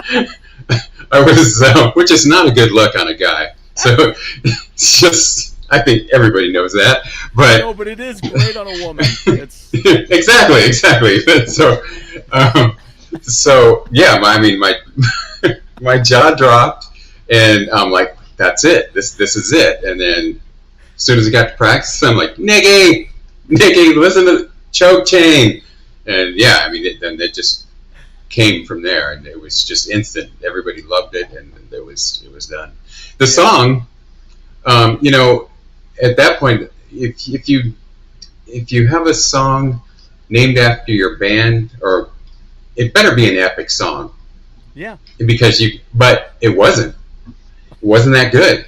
I was, which is not a good look on a guy. So it's just, I think everybody knows that. But no, but it is great on a woman. It's exactly. So yeah, my jaw dropped, and I'm like, that's it. This is it. And then as soon as I got to practice, I'm like, Nikki, listen to Choke Chain. And yeah, then it just came from there, and it was just instant. Everybody loved it, and it was done. The song, at that point, if you have a song named after your band, or it better be an epic song. Yeah. But it wasn't that good.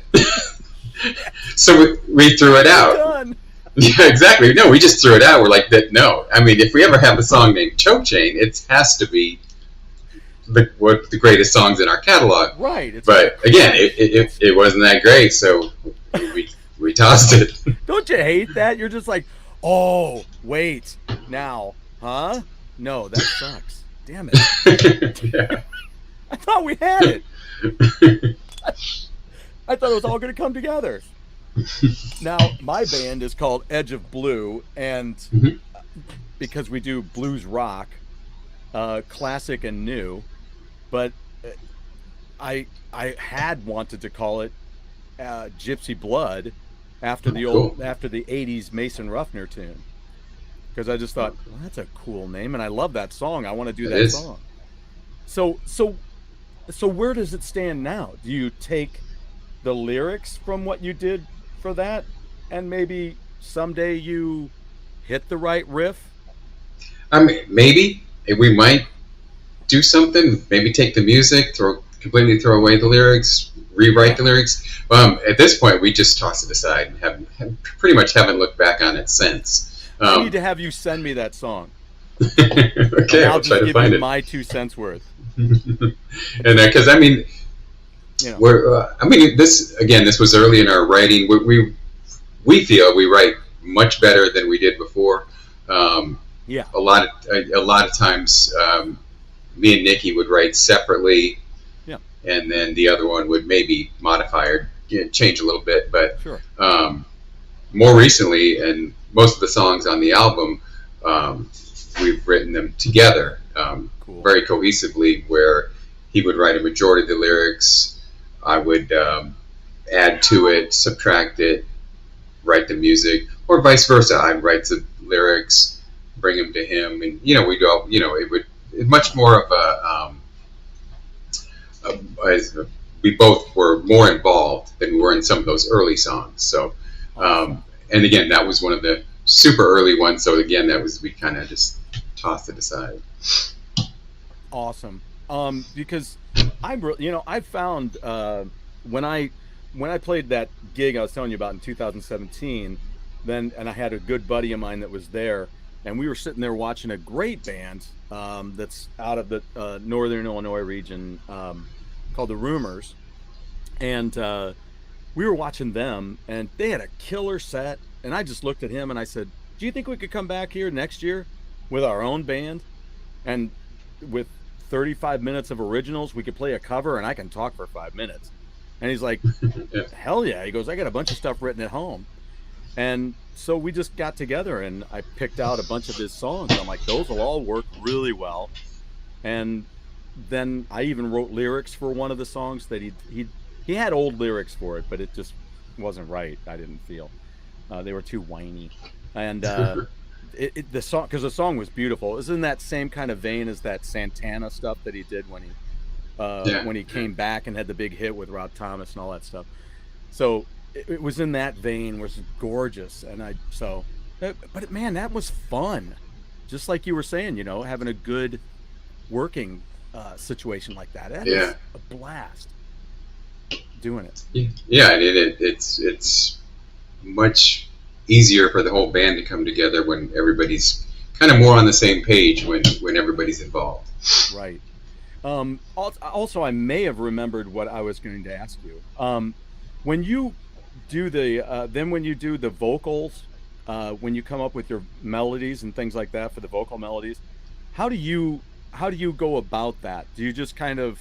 So we threw it out. Done. Yeah, exactly. No, we just threw it out. We're like, no. If we ever have a song named Choke Chain, it has to be the greatest songs in our catalog. Right. But again, it wasn't that great, so we tossed it. Don't you hate that? You're just like, oh, wait, now, huh? No, that sucks. Damn it. Yeah. I thought we had it. I thought it was all going to come together. Now, my band is called Edge of Blue, and because we do blues rock, classic and new, but I had wanted to call it Gypsy Blood after the after the 80s Mason Ruffner tune, because I just thought, well, that's a cool name, and I love that song. I want to do that song. So where does it stand now? Do you take the lyrics from what you did for that, and maybe someday you hit the right riff? Maybe we might do something. Maybe take the music, completely throw away the lyrics, rewrite the lyrics. At this point, we just toss it aside and pretty much haven't looked back on it since. I need to have you send me that song. Okay, I'll I'll try just to give find you it. my 2 cents worth. And because this was early in our writing. We feel we write much better than we did before. Yeah. A lot of times, me and Nikki would write separately. Yeah. And then the other one would maybe modify or change a little bit. But sure. More recently, and most of the songs on the album, we've written them together, Cool. very cohesively, where he would write a majority of the lyrics, I would add to it, subtract it, write the music, or vice versa. I'd write the lyrics, bring them to him, and we go. It's much more of we both were more involved than we were in some of those early songs. So, and again, that was one of the super early ones. So again, we kind of just tossed it aside. Awesome. Because I found when I played that gig I was telling you about in 2017, and I had a good buddy of mine that was there, and we were sitting there watching a great band that's out of the Northern Illinois region called the Rumors, and we were watching them, and they had a killer set, and I just looked at him and I said, "Do you think we could come back here next year with our own band, and with 35 minutes of originals, we could play a cover and I can talk for 5 minutes?" And he's like, "Hell yeah." He goes, "I got a bunch of stuff written at home." And so we just got together and I picked out a bunch of his songs. I'm like, those will all work really well. And then I even wrote lyrics for one of the songs that he had old lyrics for it, but it just wasn't right. I didn't feel they were too whiny. And the song, because the song was beautiful, it was in that same kind of vein as that Santana stuff that he did when he came back and had the big hit with Rob Thomas and all that stuff. So it was in that vein, was gorgeous. And but man, that was fun. Just like you were saying, having a good working situation like that. That is a blast doing it. Yeah, it's much easier for the whole band to come together when everybody's kind of more on the same page when everybody's involved. Right. Also, I may have remembered what I was going to ask you. When you do the vocals, when you come up with your melodies and things like that for the vocal melodies, how do you go about that? Do you just kind of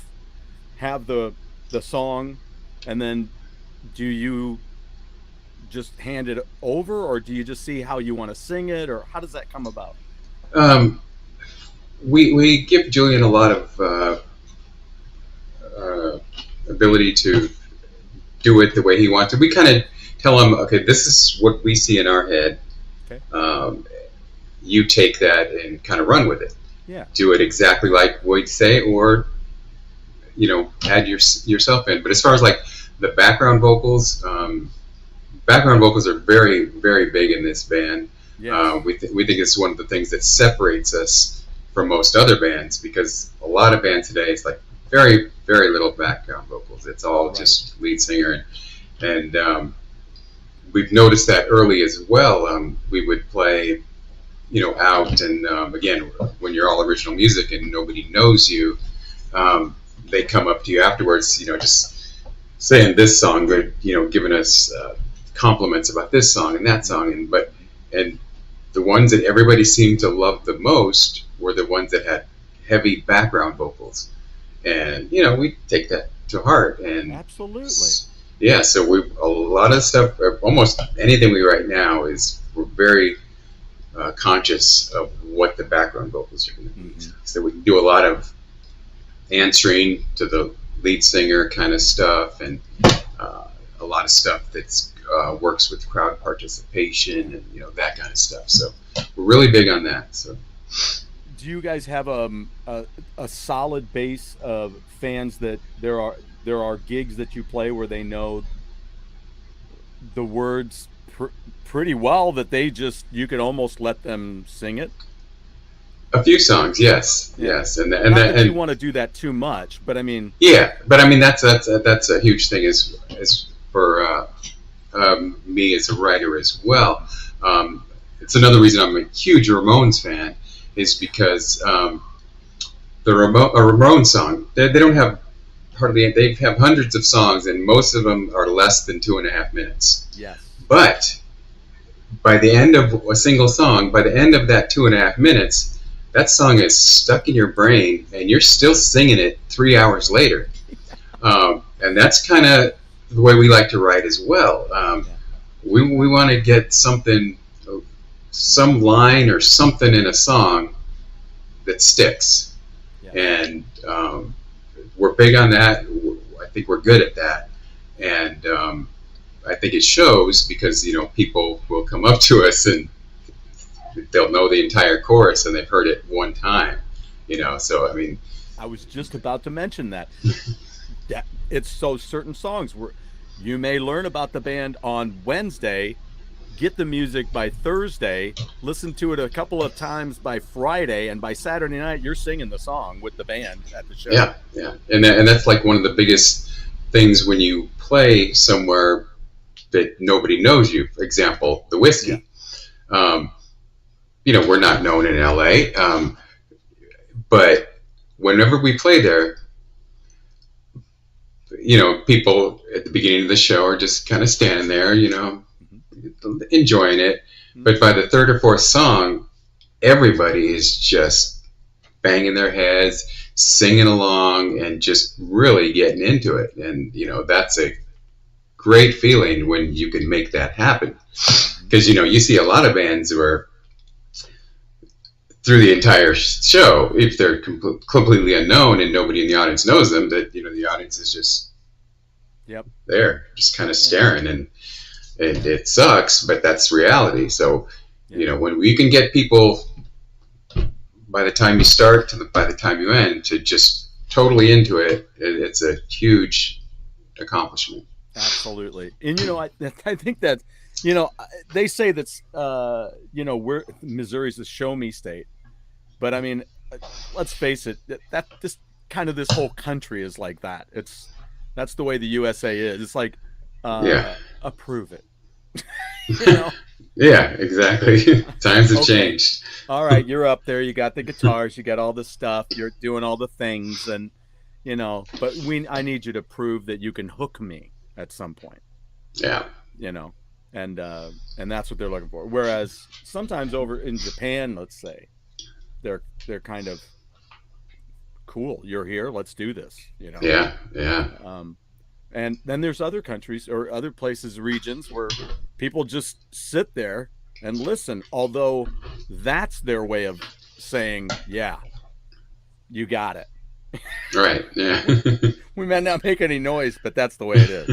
have the song, and then do you just hand it over, or do you just see how you want to sing it, or how does that come about? We give Julian a lot of ability to do it the way he wants it. We kind of tell him, okay, this is what we see in our head. Okay. You take that and kind of run with it. Yeah. Do it exactly like we say, or add yourself in. But as far as like the background vocals are very, very big in this band. Yes. We think it's one of the things that separates us from most other bands, because a lot of bands today, it's like very, very little background vocals. It's all just lead singer, and we've noticed that early as well. We would play, out, and again, when you're all original music and nobody knows you, they come up to you afterwards, just saying this song, but giving us compliments about this song and that song, and the ones that everybody seemed to love the most were the ones that had heavy background vocals, and we take that to heart. And absolutely, yeah. So a lot of stuff, almost anything we write now, we're very conscious of what the background vocals are going to be. Mm-hmm. So we do a lot of answering to the lead singer kind of stuff, and a lot of stuff that's works with crowd participation and that kind of stuff. So we're really big on that. So, do you guys have a solid base of fans that there are gigs that you play where they know the words pretty well, that you could almost let them sing it? A few songs, yes. And not that you want to do that too much, but I mean, yeah, but I mean that's a huge thing as for me as a writer as well. It's another reason I'm a huge Ramones fan, is because the Ramones song, they don't have hardly, they have hundreds of songs, and most of them are less than 2.5 minutes. Yes. But by the end of a single song, by the end of that 2.5 minutes, that song is stuck in your brain, and you're still singing it 3 hours later. And that's kind of the way we like to write as well. We want to get something, some line or something in a song that sticks. Yeah. And we're big on that. I think we're good at that. And I think it shows, because people will come up to us and they'll know the entire chorus and they've heard it one time, so I mean, I was just about to mention that. Yeah, it's so certain songs where you may learn about the band on Wednesday, get the music by Thursday, listen to it a couple of times by Friday, and by Saturday night you're singing the song with the band at the show. Yeah, and that's like one of the biggest things when you play somewhere that nobody knows you. For example, the Whiskey. Yeah. We're not known in LA, but whenever we play there, people at the beginning of the show are just kind of standing there, enjoying it. But by the third or fourth song, everybody is just banging their heads, singing along, and just really getting into it. And, that's a great feeling when you can make that happen. Because, you see a lot of bands where through the entire show, if they're completely unknown and nobody in the audience knows them, that, the audience is just there, just kind of staring. And it sucks, but that's reality. So, when we can get people by the time you start to by the time you end to just totally into it, it's a huge accomplishment. Absolutely. And, I think that, they say that's, Missouri's the show me state, but I mean, let's face it, this whole country is like that. That's the way the USA is. It's like, approve it. Yeah, exactly. Times have changed. All right, you're up there. You got the guitars. You got all the stuff. You're doing all the things, and but I need you to prove that you can hook me at some point. Yeah. And that's what they're looking for. Whereas sometimes over in Japan, let's say, they're kind of cool. You're here. Let's do this. Yeah. And then there's other countries or other places, regions where people just sit there and listen, although that's their way of saying, yeah, you got it. Right, yeah. We may not make any noise, but that's the way it is,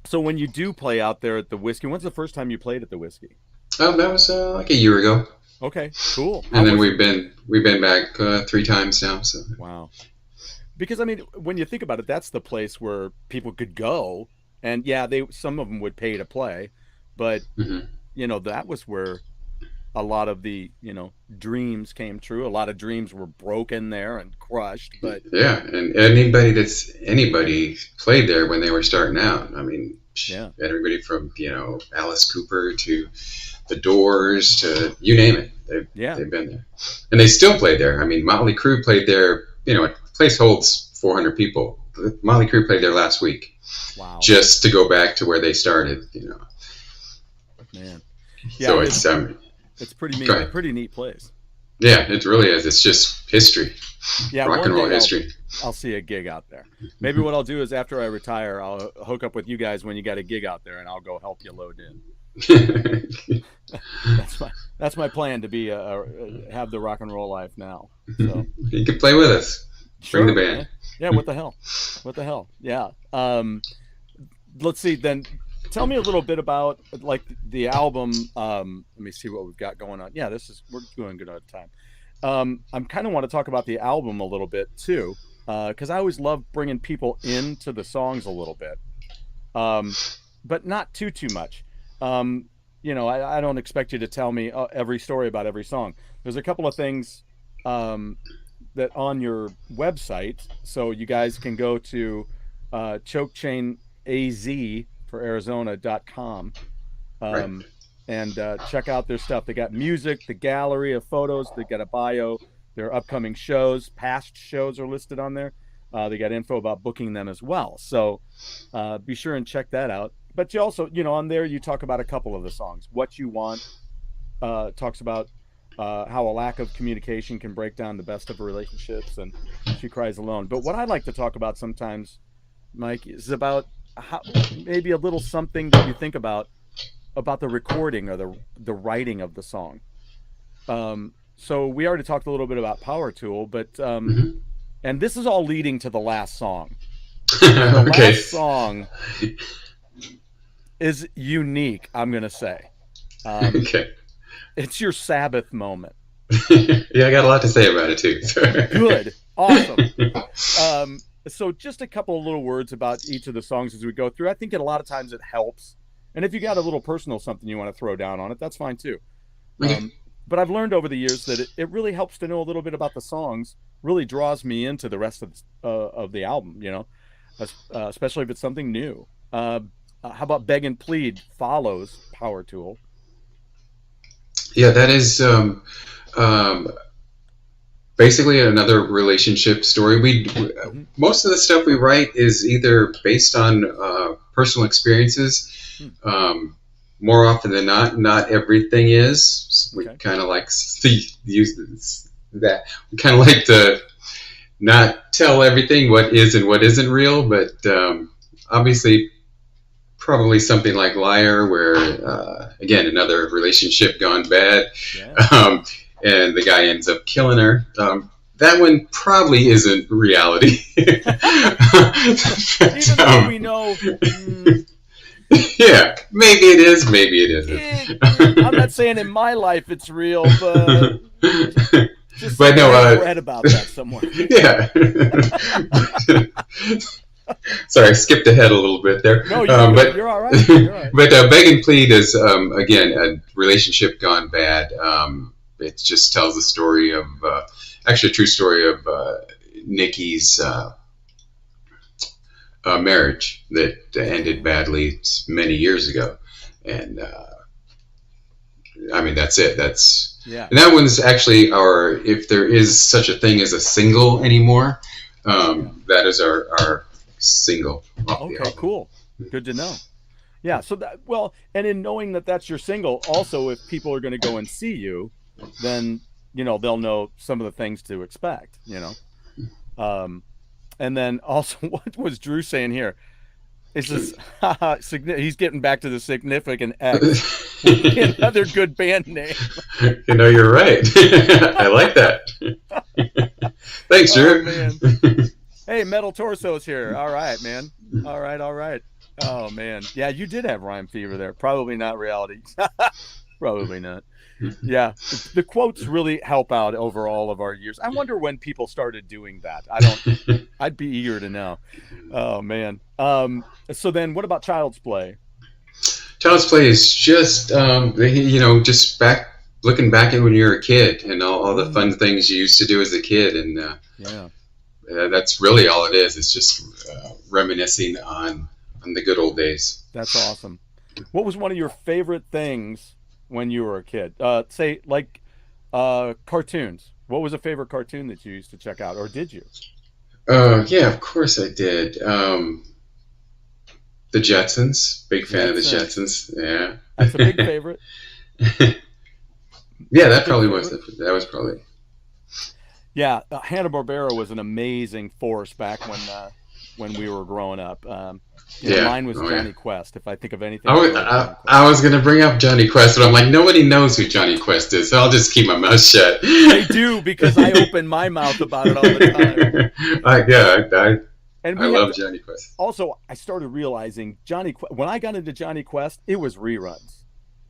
So when you do play out there at the Whiskey, when's the first time you played at the Whiskey? That was like a year ago. Okay, cool. And then we've been back 3 times now. So wow. Because I mean, when you think about it, that's the place where people could go, and some of them would pay to play, but that was where a lot of the dreams came true. A lot of dreams were broken there and crushed. But and anybody played there when they were starting out. I mean, everybody from Alice Cooper to the Doors to you name it. They've been there, and they still play there. I mean, Motley Crue played there. The place holds 400 people. Motley Crue played there last week. Wow! Just to go back to where they started. Man. Yeah, so it's pretty neat place. Yeah, it really is. It's just history. Yeah, rock and roll history. I'll see a gig out there. Maybe what I'll do is after I retire, I'll hook up with you guys when you got a gig out there, and I'll go help you load in. That's my plan to be have the rock and roll life now. So you can play with us. Sure, bring the band. Yeah, what the hell? Yeah. Let's see then. Tell me a little bit about like the album. Let me see what we've got going on. Yeah, we're doing good on time. I'm kind of want to talk about the album a little bit too, because I always love bringing people into the songs a little bit, but not too much. I don't expect you to tell me every story about every song. There's a couple of things that on your website, so you guys can go to chokechainaz for Arizona.com and check out their stuff. They got music, the gallery of photos, they got a bio, their upcoming shows, past shows are listed on there. They got info about booking them as well. So be sure and check that out. But you also, on there you talk about a couple of the songs. What You Want talks about how a lack of communication can break down the best of relationships, and She Cries Alone. But what I like to talk about sometimes, Mike, is about how maybe a little something that you think about the recording or the writing of the song. So we already talked a little bit about Power Tool, but and this is all leading to the last song. The last song is unique, I'm gonna say. Okay. It's your Sabbath moment. Yeah, I got a lot to say about it too. Good. Awesome. So just a couple of little words about each of the songs as we go through. I think a lot of times it helps. And if you got a little personal something you want to throw down on it, that's fine too. Okay. But I've learned over the years that it really helps to know a little bit about the songs, really draws me into the rest of the album, especially if it's something new. How about Beg and Plead follows Power Tool? Yeah, that is um, basically another relationship story. Most of the stuff we write is either based on personal experiences. More often than not everything is. We kind of like to use that. We kind of like to not tell everything what is and what isn't real, but obviously probably something like Liar, where again, another relationship gone bad, and the guy ends up killing her. That one probably isn't reality. Even though we know. Yeah, maybe it is, maybe it isn't. I'm not saying in my life it's real, but just but no, I read about that somewhere. Yeah. Sorry, I skipped ahead a little bit there. No, you're all right. You're all right. But Beg and Plead is, again, a relationship gone bad. It just tells the story of, actually a true story of Nikki's marriage that ended badly many years ago. And, I mean, that's it. And that one's actually if there is such a thing as a single anymore, that is our single. Okay, cool. Good to know. Yeah. So and in knowing that that's your single, also, if people are going to go and see you, then, they'll know some of the things to expect, and then also, what was Drew saying here? Is this he's getting back to the Significant X, another good band name. You're right. I like that. Thanks, Drew. Man. Hey, Metal Torso's here. All right, man. All right. Oh, man. Yeah, you did have rhyme fever there. Probably not reality. Probably not. Yeah, the quotes really help out over all of our years. I wonder when people started doing that. I'd be eager to know. Oh, man. So then what about Child's Play? Child's Play is just, just looking back at when you were a kid and all the fun things you used to do as a kid. And that's really all it is. It's just reminiscing on the good old days. That's awesome. What was one of your favorite things when you were a kid? Say, like cartoons. What was a favorite cartoon that you used to check out, or did you? Yeah, of course I did. The Jetsons. Big fan of the Jetsons. Yeah. That's a big favorite. Yeah, that probably was. That was probably. Yeah, Hanna-Barbera was an amazing force back when we were growing up. Mine was Johnny Quest. If I think of anything, I was going to bring up Johnny Quest, but I'm like, nobody knows who Johnny Quest is, so I'll just keep my mouth shut. They do, because I open my mouth about it all the time. I love Johnny Quest. Also, I started realizing when I got into Johnny Quest, it was reruns.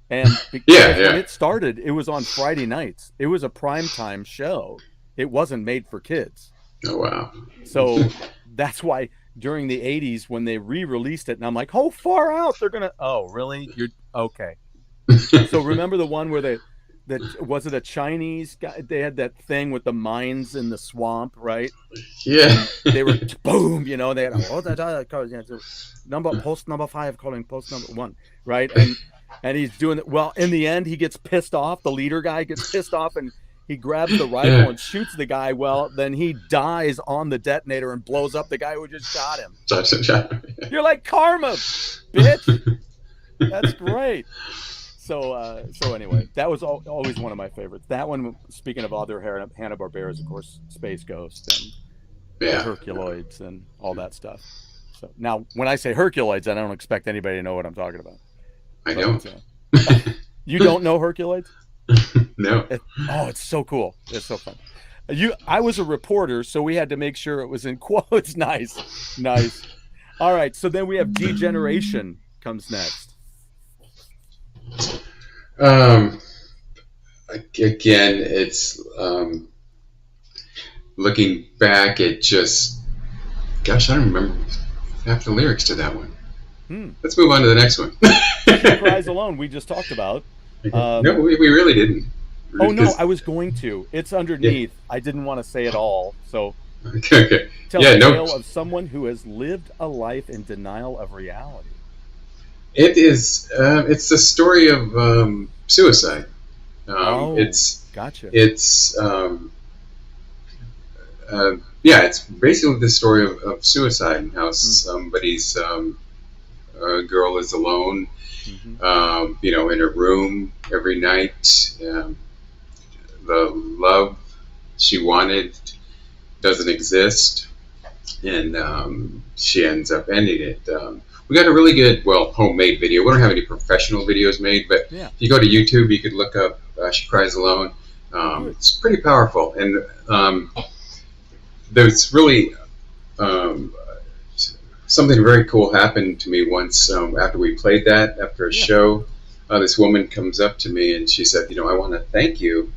And when it started, it was on Friday nights. It was a primetime show. It wasn't made for kids. Oh, wow. So that's why during the 80s when they re-released it, and I'm like, oh, far out, they're going to, oh, really? You're okay. So remember the one where was it a Chinese guy? They had that thing with the mines in the swamp, right? Yeah. And they were, boom, they had, post number 5 calling post number 1, right? And he's doing it. Well, in the end, he gets pissed off. The leader guy gets pissed off, and he grabs the rifle and shoots the guy. Well, then he dies on the detonator and blows up the guy who just shot him. You're like, karma, bitch. That's great. So anyway, that was always one of my favorites. That one, speaking of other Hanna-Barberas, of course, Space Ghost and Herculoids and all that stuff. So now, when I say Herculoids, I don't expect anybody to know what I'm talking about. I don't. You don't know Herculoids? No. It's so cool. It's so fun. I was a reporter, so we had to make sure it was in quotes. Nice. All right, so then we have Degeneration comes next. Um, Again, it's looking back at just, gosh, I don't remember half the lyrics to that one. Let's move on to the next one. She Cries Alone, we just talked about. No, we really didn't. Oh, no, I was going to. It's underneath. Yeah. I didn't want to say it all. So, Okay. tell the tale of someone who has lived a life in denial of reality. It is. It's the story of suicide. Gotcha. It's yeah. It's basically the story of suicide and how somebody's girl is alone, in a room every night. The love she wanted doesn't exist, and she ends up ending it. We got a really good, homemade video. We don't have any professional videos made, but if you go to YouTube, you could look up She Cries Alone. It's pretty powerful, and there's really something very cool happened to me once after we played that, after a show. This woman comes up to me and she said, I want to thank you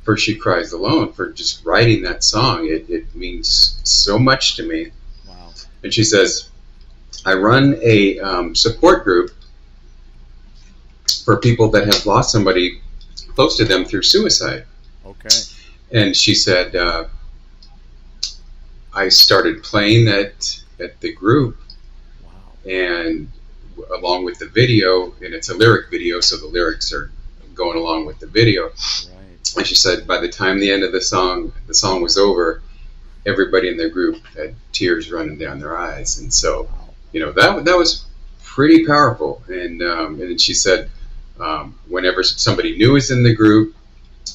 for She Cries Alone, for just writing that song. It means so much to me. Wow. And she says, I run a support group for people that have lost somebody close to them through suicide. Okay. And she said, I started playing that at the group. Wow. And along with the video, and it's a lyric video, so the lyrics are going along with the video. Right. And she said, by the time the end of the song was over, everybody in the group had tears running down their eyes. And so, that was pretty powerful. And then she said, whenever somebody new is in the group,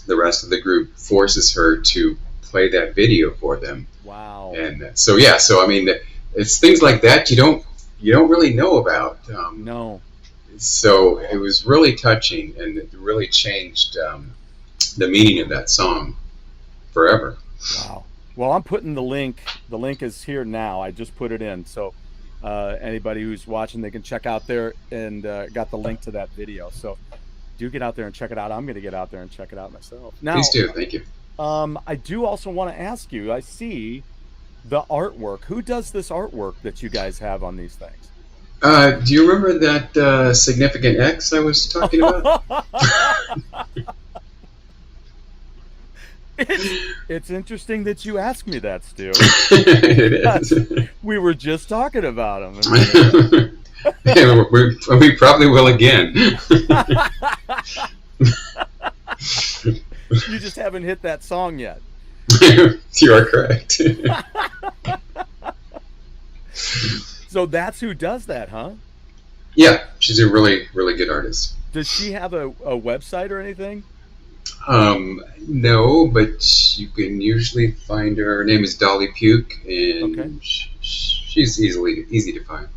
the rest of the group forces her to play that video for them. Wow. And so I mean, it's things like that you don't really know about. No. So it was really touching, and it really changed the meaning of that song forever. Wow. Well, I'm putting the link. The link is here now. I just put it in. So anybody who's watching, they can check out there, and got the link to that video. So do get out there and check it out. I'm going to get out there and check it out myself. Now, please do. Thank you. I do also want to ask you, I see the artwork. Who does this artwork that you guys have on these things? Do you remember that significant X I was talking about? It's interesting that you asked me that, Stu. It is. We were just talking about him. Yeah, we probably will again. You just haven't hit that song yet. You are correct. So that's who does that, huh? Yeah, she's a really, really good artist. Does she have a website or anything? No, but you can usually find her. Her name is Dolly Puke, and she's easy to find.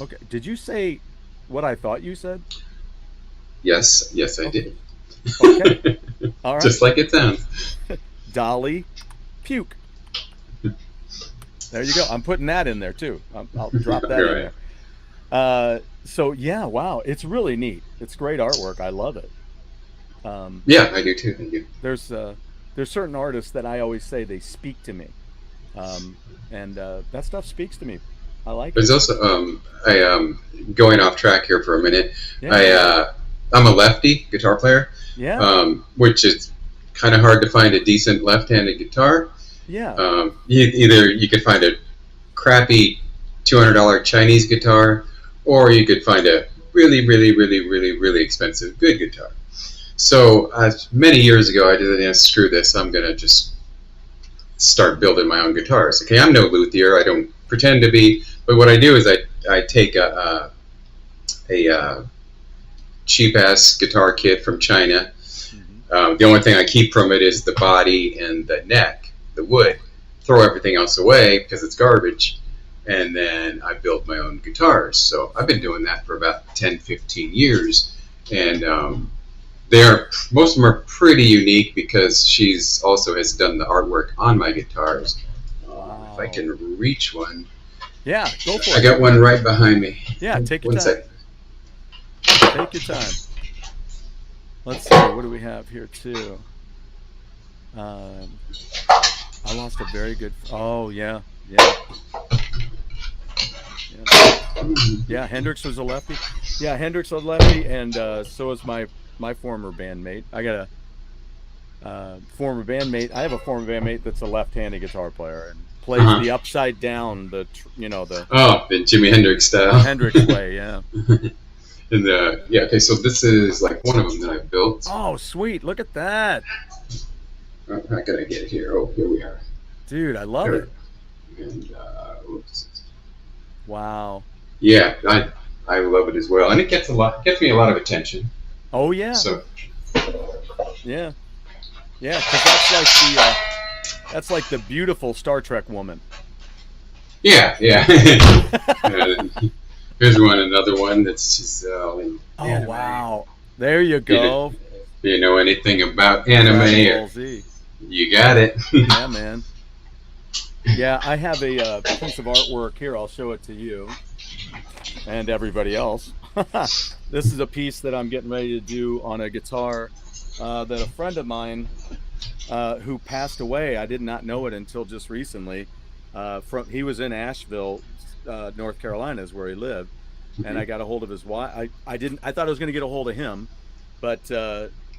Okay. Did you say what I thought you said? Yes, I did. Okay. All right. Just like it sounds. Dolly Puke. There you go. I'm putting that in there too. I'll drop that in there. So yeah, wow, it's really neat. It's great artwork. I love it. Yeah, I do too. Thank you. There's certain artists that I always say they speak to me, and that stuff speaks to me. I like There's it. also going off track here for a minute. Yeah. I'm a lefty guitar player. Yeah. Which is kind of hard to find a decent left-handed guitar. Yeah. Either you could find a crappy $200 Chinese guitar, or you could find a really, really, really, really, really expensive good guitar. So many years ago, I did screw this. I'm gonna just start building my own guitars. Okay, I'm no luthier. I don't pretend to be, but what I do is I take a cheap ass guitar kit from China. The only thing I keep from it is the body and the neck, the wood. Throw everything else away because it's garbage. And then I build my own guitars. So I've been doing that for about 10, 15 years. And most of them are pretty unique because she's also has done the artwork on my guitars. Wow. If I can reach one. Yeah, go for it. I got one right behind me. Yeah, take your One time. second. Take your time. let's see, what do we have here too? Um, I lost a very good. Oh yeah, yeah, yeah, yeah. Hendrix was a lefty. Yeah, Hendrix was a lefty, and so is my former bandmate. I got a former bandmate. I have a former bandmate that's a left-handed guitar player and plays Uh-huh. the upside down, the Oh, the Jimi Hendrix style. Hendrix way. Yeah. And yeah, okay, so this is like one of them that I built. Oh, sweet! Look at that, How can I get it here? Oh, here we are. dude. I love There. it. And oops. Wow. Yeah, I love it as well, and it gets me a lot of attention. Oh yeah, So yeah, yeah. Because that's like the beautiful Star Trek woman. yeah, yeah. And here's another one that's just in Oh anime. wow. There you go. If you know anything about Dragon anime, Ball Z. you got it. Yeah, man. Yeah, I have a piece of artwork here. I'll show it to you and everybody else. This is a piece that I'm getting ready to do on a guitar that a friend of mine who passed away. I did not know it until just recently. He was in Asheville, North Carolina, is where he lived, and I got a hold of his wife. I didn't. I thought I was going to get a hold of him, but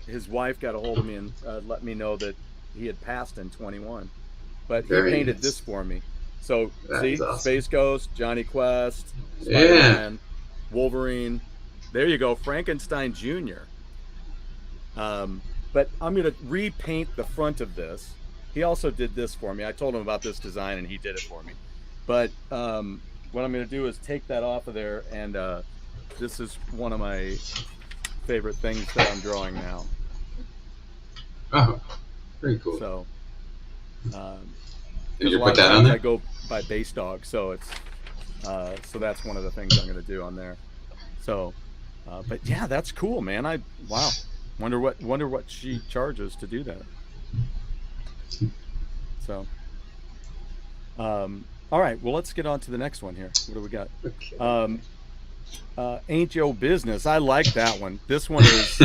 his wife got a hold of me and let me know that he had passed in 21. But he Very painted nice. this for me. So That see, is awesome. Space Ghost, Johnny Quest, Yeah. Spider-Man, Wolverine. There you go, Frankenstein Jr. But I'm going to repaint the front of this. He also did this for me. I told him about this design and he did it for me. But what I'm going to do is take that off of there, and this is one of my favorite things that I'm drawing now. Oh, very cool. So, Did a you lot put of that times on I there? go by Base Dog, so it's so that's one of the things I'm going to do on there. So, but yeah, that's cool, man. Wow. Wonder what she charges to do that. So, all right. Well, let's get on to the next one here. What do we got? Okay. Ain't Yo Business. I like that one. This one is.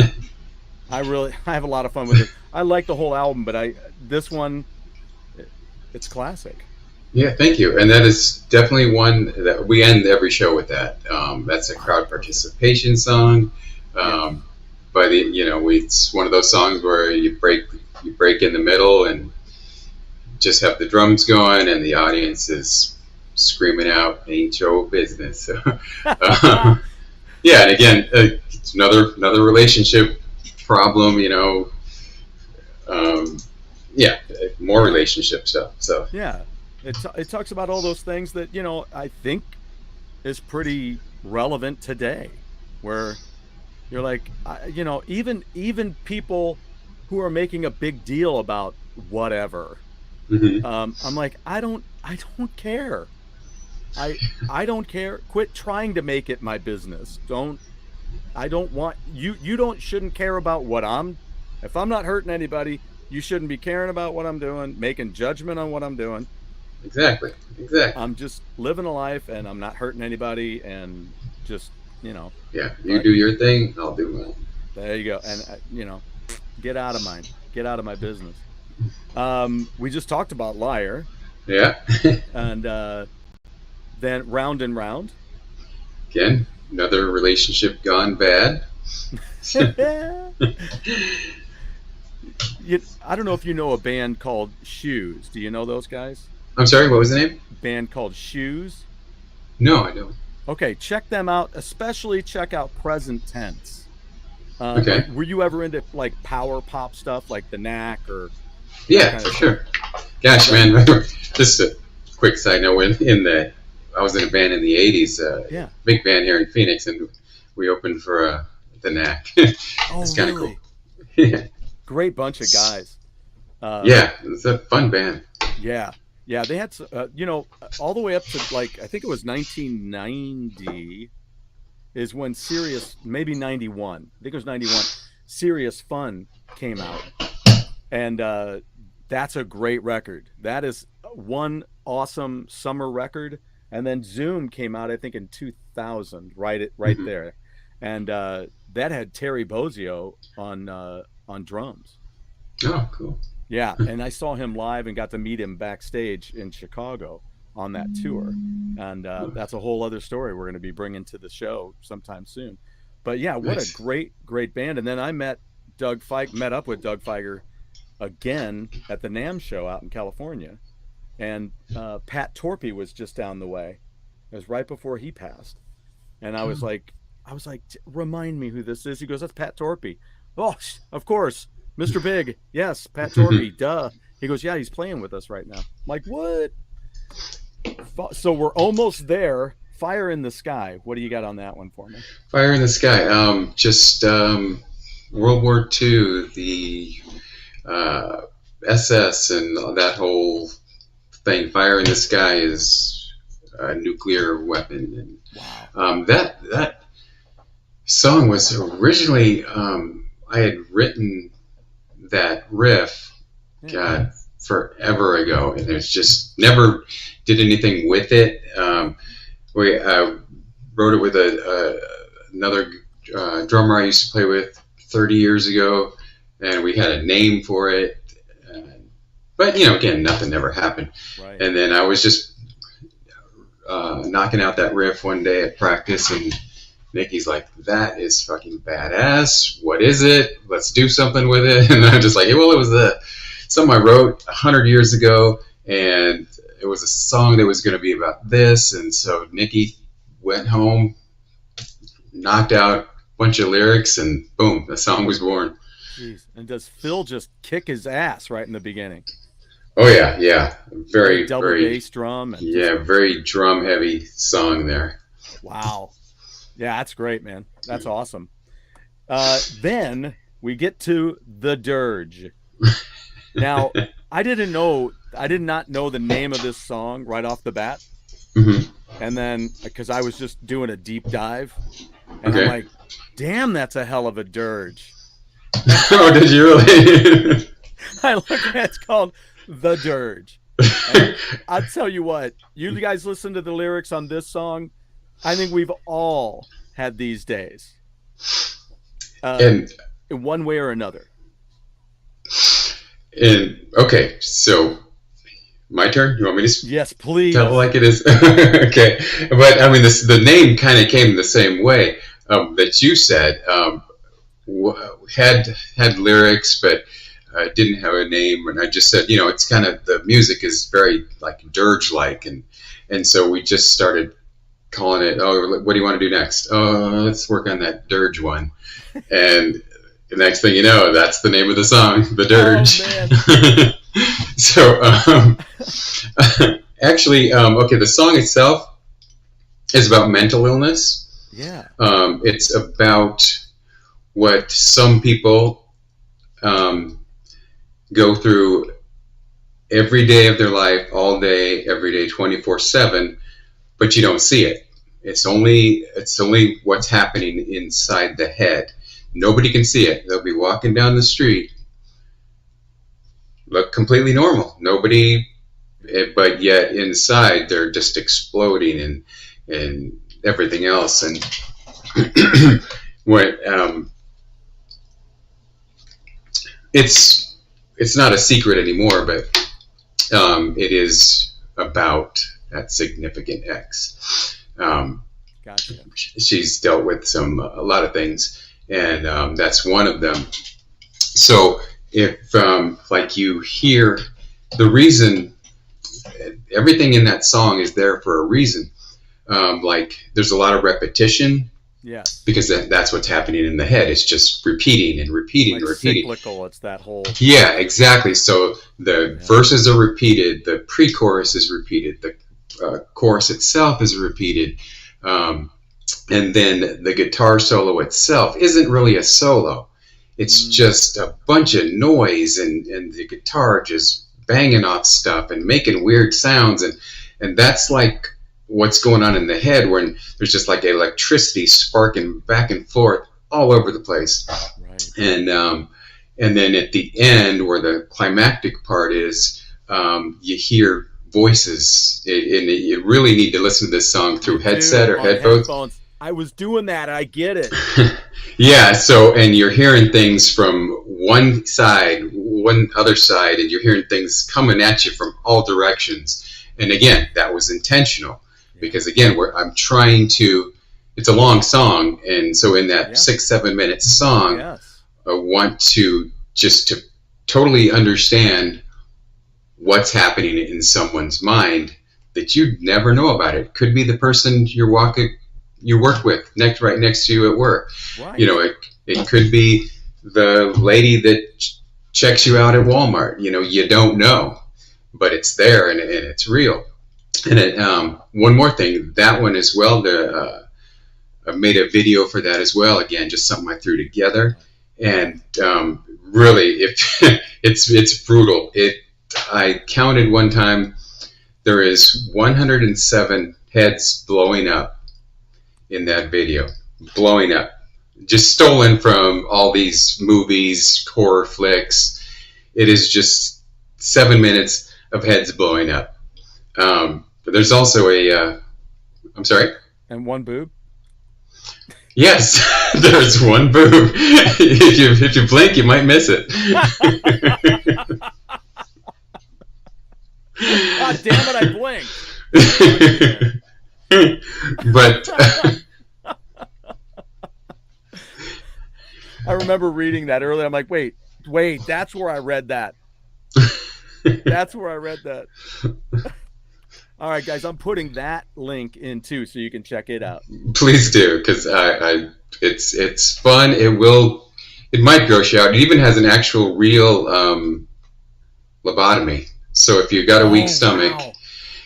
I have a lot of fun with it. I like the whole album, but this one, it's classic. Yeah, thank you. And that is definitely one that we end every show with that. That's a crowd participation song. Yeah. But it's one of those songs where you break in the middle and just have the drums going and the audience is screaming out "Ain't your business." So, yeah, and again, it's another relationship problem. Yeah, more relationship stuff. So Yeah. It talks about all those things that I think is pretty relevant today, where you're like, even people who are making a big deal about whatever. mhm. I'm like, I don't care. I don't care. Quit trying to make it my business. I don't want shouldn't care about if I'm not hurting anybody, you shouldn't be caring about what I'm doing, making judgment on what I'm doing. Exactly. I'm just living a life and I'm not hurting anybody, and just, Yeah, you but do your thing, I'll do mine. there you go. And, get out of mine, get out of my business. We just talked about Liar, Yeah. and then Round and Round. Again, another relationship gone bad. I don't know if you know a band called Shoes. Do you know those guys? I'm sorry, what was the name? Band called Shoes. No, I don't. Okay, check them out. Especially check out Present Tense. Okay. Like, were you ever into like power pop stuff, like The Knack or that Yeah, kind for of sure. Gosh, man, just a quick side note. I was in a band in the '80s, Yeah. big band here in Phoenix, and we opened for the Knack. Oh, It's kind of really? cool. Yeah, Great bunch of guys. yeah, it's a fun band. Yeah. Yeah, they had, all the way up to like, I think it was 1990 is when maybe 91. I think it was 91. Serious Fun came out. And that's a great record. That is one awesome summer record. And then Zoom came out, I think, in 2000, right Mhm. there. And that had Terry Bozzio on drums. Oh, cool. Yeah, and I saw him live and got to meet him backstage in Chicago on that tour, and that's a whole other story we're going to be bringing to the show sometime soon. But yeah, what Nice. a great band! And then I met up with Doug Feiger again at the NAMM show out in California, and Pat Torpey was just down the way. It was right before he passed, and I was like, remind me who this is. He goes, that's Pat Torpey. Oh, of course, Mr. Big. Yes, Pat Torpey. Duh. He goes, yeah, he's playing with us right now. I'm like, what? So we're almost there. Fire in the Sky. What do you got on that one for me? Fire in the Sky. Just World War II, the SS, and that whole thing. Fire in the Sky is a nuclear weapon, and wow. That song was originally I had written that riff, God, forever ago, and there's just never did anything with it. We wrote it with another drummer I used to play with 30 years ago, and we had a name for it. But, again, nothing ever happened. Right. And then I was just knocking out that riff one day at practice, and Nikki's like, that is fucking badass. What is it? Let's do something with it. And I'm just like, it was something I wrote 100 years ago, and it was a song that was going to be about this. And so Nikki went home, knocked out a bunch of lyrics, and boom, the song was born. Jeez. And does Phil just kick his ass right in the beginning? Oh, yeah. Very double bass drum. And very drum heavy song there. Wow. Yeah, that's great, man. That's awesome. Then we get to the Dirge. Now, I did not know the name of this song right off the bat. Mm-hmm. And then, because I was just doing a deep dive, and Okay. I'm like, damn, that's a hell of a dirge. Oh, did you really? I look at it, it's called The Dirge. And I'll tell you what, you guys listen to the lyrics on this song, I think we've all had these days. And in one way or another. okay, so my turn. You want me to? Yes, please. Tell it like it is. Okay, but I mean, the name kind of came the same way that you said. Had lyrics, but didn't have a name, and I just said, it's kind of, the music is very like dirge-like, and so we just started calling it. Oh, what do you want to do next? Oh, let's work on that dirge one, and the next thing you know, that's the name of the song, The Dirge. Oh, So, actually, okay, the song itself is about mental illness. Yeah. It's about what some people go through every day of their life, all day, every day, 24/7, but you don't see it. It's only what's happening inside the head. Nobody can see it. They'll be walking down the street, look completely normal. Nobody, but yet inside they're just exploding and everything else. And what it's not a secret anymore, but it is about that significant ex. Gotcha. She's dealt with a lot of things, and that's one of them. So if like you hear the reason, everything in that song is there for a reason. Like there's a lot of repetition. Yes. Because that's what's happening in the head. It's just repeating and repeating and repeating. Cyclical. It's that whole. Yeah, exactly. So the verses are repeated. The pre-chorus is repeated. The chorus itself is repeated. And then the guitar solo itself isn't really a solo. It's just a bunch of noise and the guitar just banging off stuff and making weird sounds. And that's like what's going on in the head when there's just like electricity sparking back and forth all over the place. Right. And then at the end where the climactic part is, you hear voices, and you really need to listen to this song through headset or headphones. I was doing that. I get it. Yeah, so, and you're hearing things from one side, one other side, and you're hearing things coming at you from all directions. And again, that was intentional because again, I'm trying to, it's a long song. And so in that 6-7 minute song, I want to just to totally understand what's happening in someone's mind that you'd never know about. It could be the person you work with right next to you at work. Right. You know, it could be the lady that checks you out at Walmart. You know, you don't know, but it's there and it's real. And one more thing, that one as well, I made a video for that as well. Again, just something I threw together, and really, it's brutal. I counted one time. There is 107 heads blowing up in that video, blowing up, just stolen from all these movies, horror flicks. It is just 7 minutes of heads blowing up. But there's also I'm sorry? And one boob? Yes, there's one boob. If you blink, you might miss it. God damn it, I blinked. But I remember reading that earlier. I'm like, wait, that's where I read that. That's where I read that. All right, guys, I'm putting that link in too, so you can check it out. Please do, because it's fun. It might gross you out. It even has an actual real lobotomy. So if you've got a weak stomach,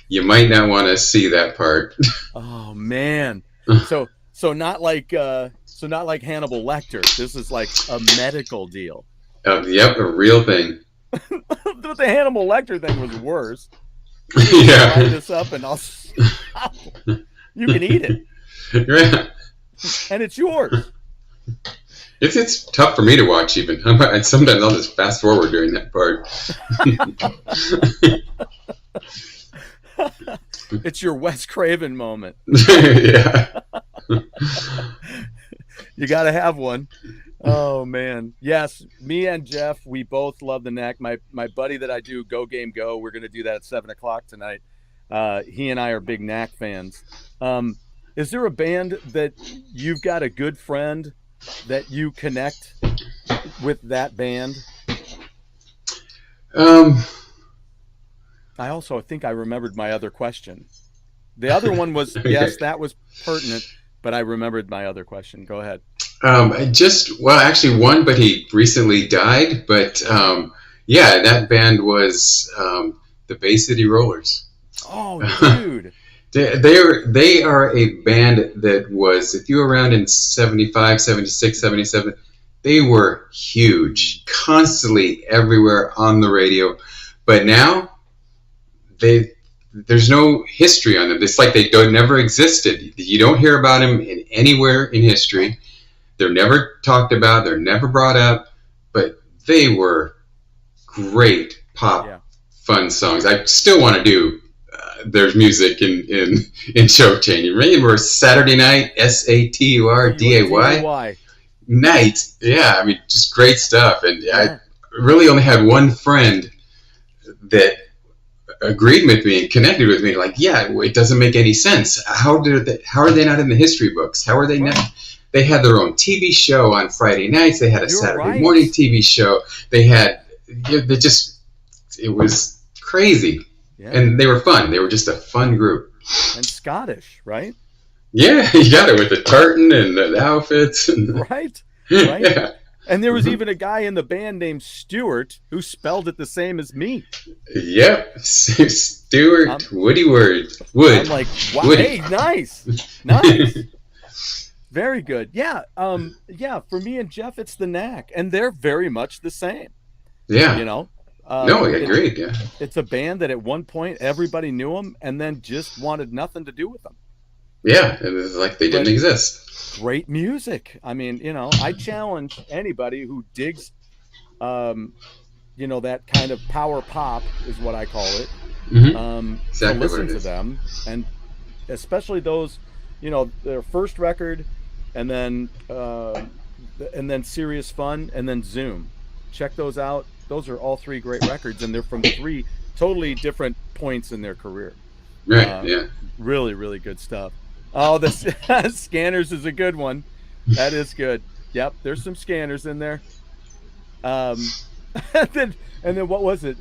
you might not want to see that part. Oh man. So not like Hannibal Lecter. This is like a medical deal. Yep, a real thing. But the Hannibal Lecter thing was worse. Yeah. Line this up and you can eat it. Yeah. And it's yours. It's tough for me to watch even. Sometimes I'll just fast forward during that part. It's your Wes Craven moment. Yeah. You got to have one. Oh man. Yes, me and Jeff, we both love the Knack. My buddy that I do Go Game Go, we're going to do that at 7:00 tonight. He and I are big Knack fans. Is there a band that you've got a good friend that you connect with that band? I think I remembered my other question. The other one was, yes, that was pertinent, but I remembered my other question. Go ahead. Actually one, but he recently died. But yeah, that band was the Bay City Rollers. Oh, dude. They are a band that was, if you were around in 75, 76, 77, they were huge, constantly everywhere on the radio. But now, there's no history on them. It's like they never existed. You don't hear about them anywhere in history. They're never talked about. They're never brought up. But they were great pop, fun songs. I still want to do their music in Choke Chain. You remember Saturday Night, SATURDAY night? Yeah, I mean, just great stuff. And I really only had one friend that agreed with me and connected with me. Like, yeah, it doesn't make any sense. How are they not in the history books? How are they not? They had their own TV show on Friday nights. They had a Saturday morning TV show. It was crazy. Yeah. And they were fun. They were just a fun group. And Scottish, right? Yeah, you got it with the tartan and the outfits. Right. Yeah. And there was even a guy in the band named Stuart who spelled it the same as me. Yep, Stuart Wood. I'm like, wow, Woody. Hey, nice. Very good. Yeah, for me and Jeff, it's the Knack, and they're very much the same. Yeah. You know? No, I agree. Yeah. It's a band that at one point everybody knew them and then just wanted nothing to do with them. Yeah, it was like they didn't exist. Great music. I mean, I challenge anybody who digs, that kind of power pop is what I call it, exactly to listen to them. And especially those, their first record and then and then Serious Fun, and then Zoom. Check those out. Those are all three great records, and they're from three totally different points in their career. Right. Uh, Yeah. really, really good stuff. Oh, the Scanners is a good one. That is good. Yep, there's some Scanners in there. Um, and then what was it?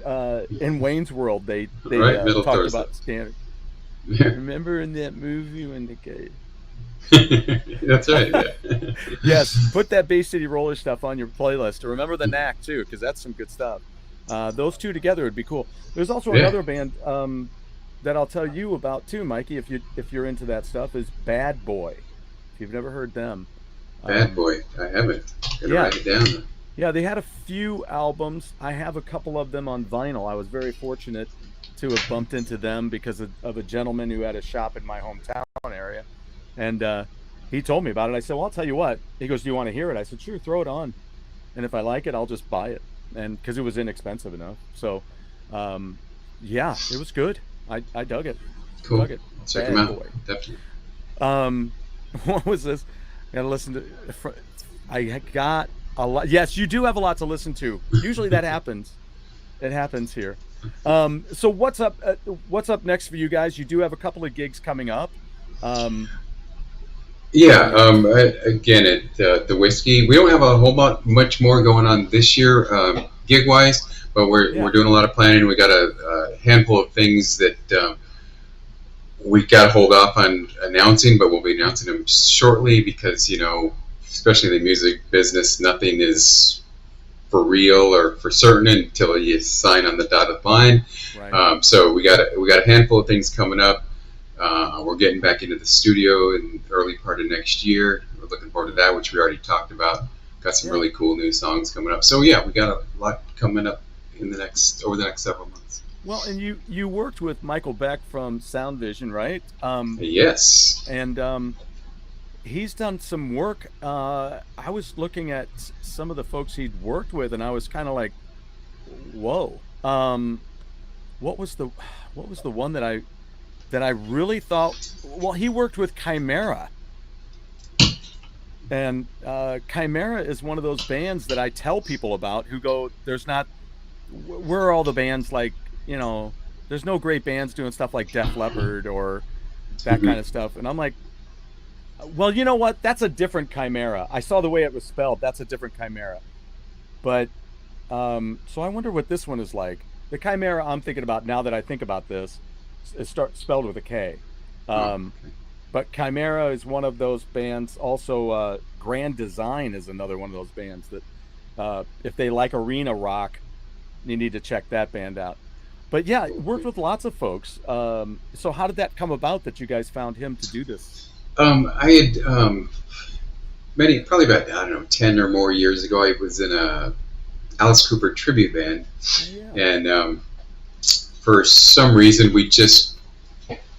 In Wayne's World, they Right. Middle talked Thursday. about Scanners. Yeah. Remember in that movie when the guy? That's right. Yeah. Yes, put that Bay City Roller stuff on your playlist. Remember the Knack too, because that's some good stuff. Those two together would be cool. There's also Yeah. another band that I'll tell you about too, Mikey. If you're into that stuff, is Bad Boy. If you've never heard them, Bad Boy. I haven't. Gotta yeah. write it down. Yeah, they had a few albums. I have a couple of them on vinyl. I was very fortunate to have bumped into them because of a gentleman who had a shop in my hometown area. And he told me about it. I said, well, I'll tell you what. He goes, do you want to hear it? I said, sure, throw it on. And if I like it, I'll just buy it. And because it was inexpensive enough. So, yeah, it was good. I dug it. Cool. Dug it. I'll check Bad them out. Boy. Definitely. What was this? I got to listen to. I got a lot. Yes, you do have a lot to listen to. Usually that happens. It happens here. So what's up? What's up next for you guys? You do have a couple of gigs coming up. Yeah. Again, at the whiskey, we don't have a whole lot much more going on this year, gig wise, but we're doing a lot of planning. We got a handful of things that we got to hold off on announcing, but we'll be announcing them shortly because especially in the music business, nothing is for real or for certain until you sign on the dotted line. Right. So we got a handful of things coming up. We're getting back into the studio in the early part of next year. We're looking forward to that, which we already talked about. Got some really cool new songs coming up. So yeah, we got a lot coming up over the next several months. Well, and you worked with Michael Beck from Sound Vision, right? Yes. And he's done some work. I was looking at some of the folks he'd worked with, and I was kind of like, "Whoa!" What was the one that I really thought? Well, he worked with Chimera, and Chimera is one of those bands that I tell people about who go, "There's not. Where are all the bands like?" There's no great bands doing stuff like Def Leppard or that kind of stuff. And I'm like, well, you know what? That's a different Chimera. I saw the way it was spelled. That's a different Chimera. But, so I wonder what this one is like. The Chimera I'm thinking about now that I think about this is spelled with a K. But Chimera is one of those bands. Also, Grand Design is another one of those bands that if they like arena rock, you need to check that band out. But yeah, worked with lots of folks. So how did that come about that you guys found him to do this? I had probably about 10 or more years ago. I was in a Alice Cooper tribute band, and for some reason we just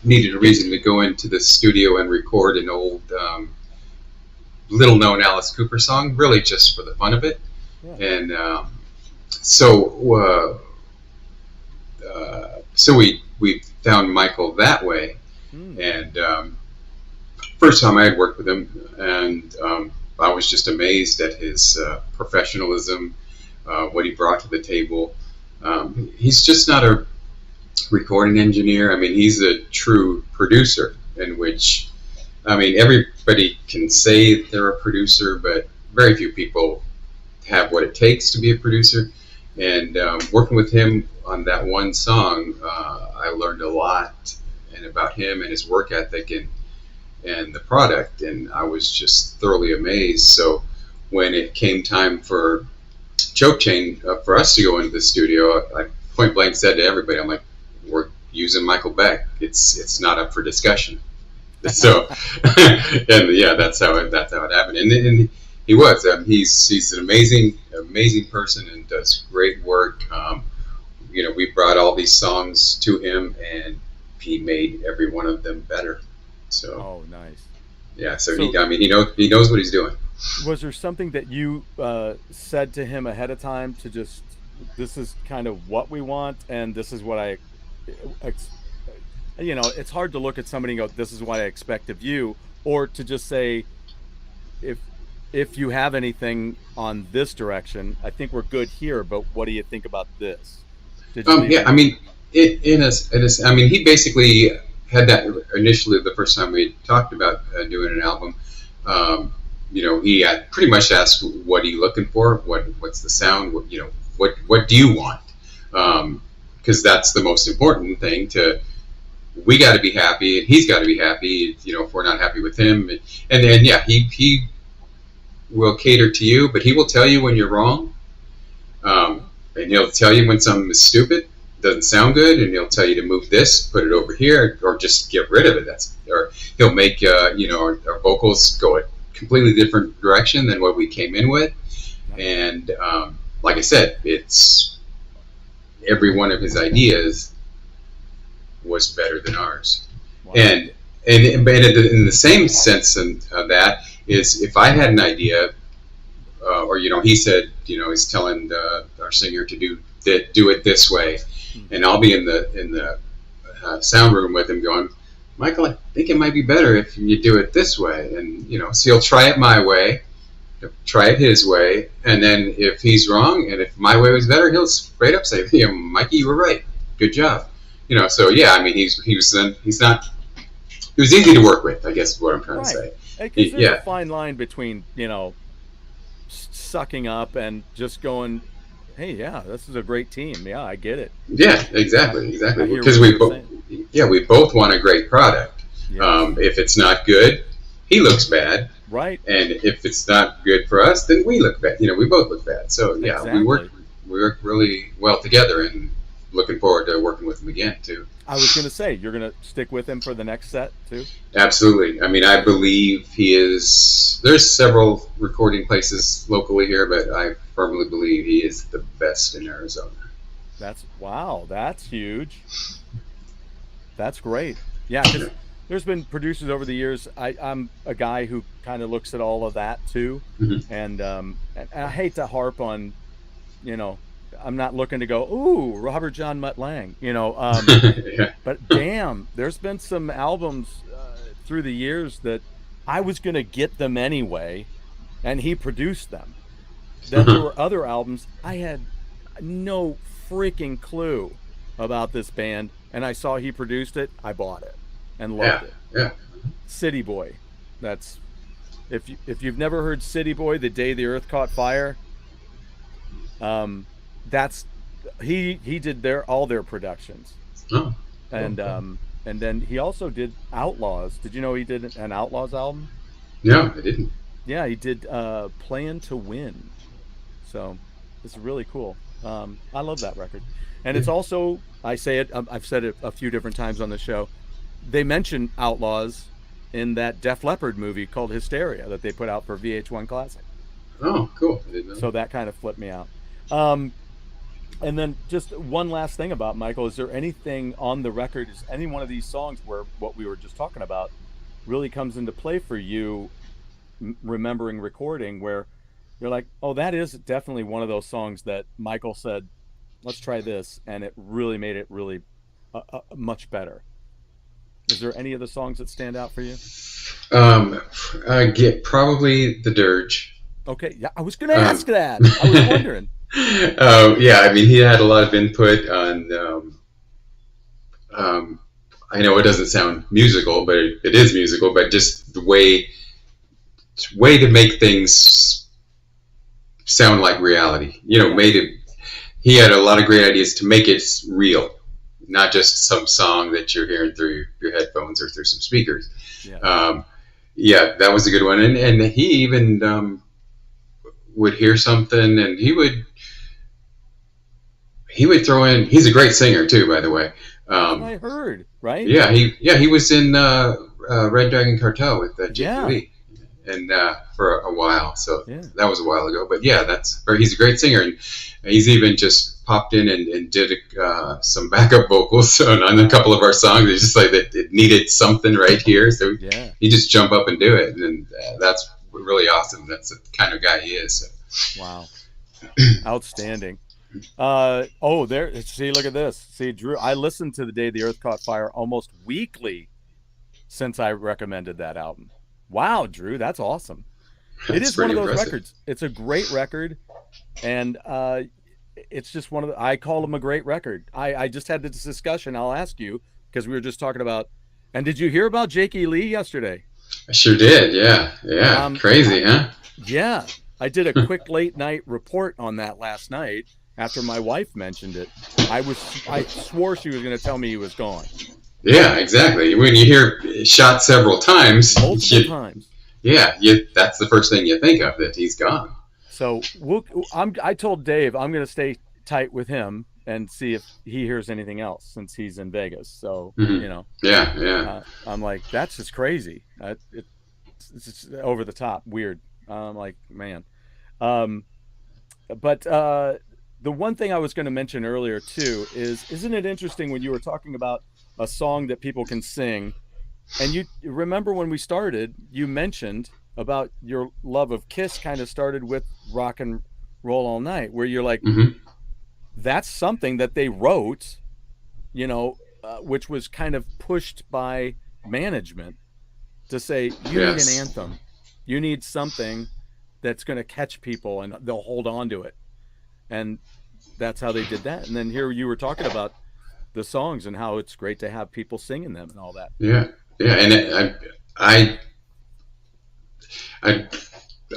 needed a reason to go into the studio and record an old, little-known Alice Cooper song, really just for the fun of it, and so we found Michael that way, and first time I had worked with him, and I was just amazed at his professionalism, what he brought to the table. He's just not a recording engineer. I mean, he's a true producer, in which, I mean, everybody can say they're a producer, but very few people have what it takes to be a producer. And working with him on that one song, I learned a lot about him and his work ethic and the product, and I was just thoroughly amazed. So when it came time for Choke Chain for us to go into the studio, I point blank said to everybody, I'm like, we're using Michael Beck. It's not up for discussion. So, and yeah, that's how it happened. And he was. He's an amazing person and does great work. We brought all these songs to him, and he made every one of them better. So. Oh, nice. Yeah. So he knows what he's doing. Was there something that you said to him ahead of time to just, this is kind of what we want, and this is what it's hard to look at somebody and go, this is what I expect of you, or to just say, if if you have anything on this direction, I think we're good here. But what do you think about this? Yeah, I Digitally. mean, I mean, he basically had that initially the first time we talked about doing an album. Um, he had pretty much asked what are you looking for, what's the sound, what do you want, because that's the most important thing. We got to be happy, and he's got to be happy. If we're not happy with him, and then yeah, he will cater to you, but he will tell you when you're wrong. And he'll tell you when something is stupid, doesn't sound good, and he'll tell you to move this, put it over here, or just get rid of it. Or he'll make our vocals go a completely different direction than what we came in with. And like I said, it's every one of his ideas was better than ours. Wow. And in the same sense of that is if I had an idea. Or he said, he's telling our singer to do it this way, and I'll be in the sound room with him, going, Michael, I think it might be better if you do it this way, and so he'll try it my way, he'll try it his way, and then if he's wrong, and if my way was better, he'll straight up say, Mikey, you were right, good job, So yeah, I mean, he was easy to work with, I guess is what I'm trying to say. Because there's a fine line between sucking up and just going, hey, yeah, this is a great team. Yeah, I get it. Yeah, exactly. Because we both want a great product. Yes. If it's not good, he looks bad. Right. And if it's not good for us, then we look bad. We both look bad. So yeah, exactly. we work really well together, and looking forward to working with him again too. I was going to say, you're going to stick with him for the next set too? Absolutely. I mean, I believe he is. There's several recording places locally here, but I firmly believe he is the best in Arizona. That's huge. That's great. Yeah, because there's been producers over the years. I'm a guy who kind of looks at all of that too, and I hate to harp on, I'm not looking to go, ooh, Robert John Mutt Lang, Yeah. But damn, there's been some albums through the years that I was going to get them anyway, and he produced them. Then there were other albums I had no freaking clue about this band, and I saw he produced it, I bought it and loved it. Yeah. City Boy. That's if you've never heard City Boy, The Day the Earth Caught Fire, that's he did all their productions. Oh. And and then he also did Outlaws. Did you know he did an Outlaws album? No, I didn't. Yeah, he did Plan to Win. So it's really cool. I love that record. And it's also, I say it, I've said it a few different times on the show, they mention Outlaws in that Def Leppard movie called Hysteria that they put out for VH1 Classic. Oh, cool. I didn't know. So that kind of flipped me out. And then just one last thing about Michael, is there anything on the record, is any one of these songs where what we were just talking about really comes into play for you, remembering recording, where you're like, oh, that is definitely one of those songs that Michael said, let's try this, and it really made it really much better. Is there any of the songs that stand out for you? I get probably The Dirge. Okay, yeah, I was going to ask that. I was wondering. Yeah, I mean, he had a lot of input on. I know it doesn't sound musical, but it is musical. But just the way to make things sound like reality. Made it. He had a lot of great ideas to make it real, not just some song that you're hearing through your headphones or through some speakers. Yeah, that was a good one. And he even would hear something, and he would throw in. He's a great singer too, by the way. I heard, right? Yeah, he was in Red Dragon Cartel with Jake Lee, and for a while. So that was a while ago. But yeah, he's a great singer, and he's even just popped in and did some backup vocals on a couple of our songs. It's just like that it needed something right here, so he just jump up and do it, and that's really awesome. That's the kind of guy he is. So. Wow, outstanding. There. See, look at this. See, Drew, I listened to The Day the Earth Caught Fire almost weekly since I recommended that album. Wow, Drew, that's awesome. It That's is one pretty of those impressive. records. It's a great record, and it's just one of the. I call them a great record. I just had this discussion. I'll ask you because we were just talking about. And did you hear about Jakey Lee yesterday? I sure did. Yeah, yeah. I, Crazy, huh? yeah, I did a quick late night report on that last night after my wife mentioned it. I swore she was going to tell me he was gone Yeah, exactly. When you hear shot several times, multiple times. that's the first thing you think of, that he's gone. So I told Dave I'm going to stay tight with him and see if he hears anything else since he's in Vegas. So Hmm. Yeah, yeah. I'm like, that's just crazy. It's just over the top, weird. I'm like, man. Um, but the one thing I was going to mention earlier too is, isn't it interesting when you were talking about a song that people can sing, and you remember when we started, you mentioned about your love of Kiss kind of started with Rock and Roll All Night, where you're like, Hmm. that's something that they wrote, which was kind of pushed by management to say, you need an Yes. anthem, you need something that's going to catch people and they'll hold on to it. And that's how they did that. And then here you were talking about the songs and how it's great to have people singing them and all that. Yeah, yeah. And I, I,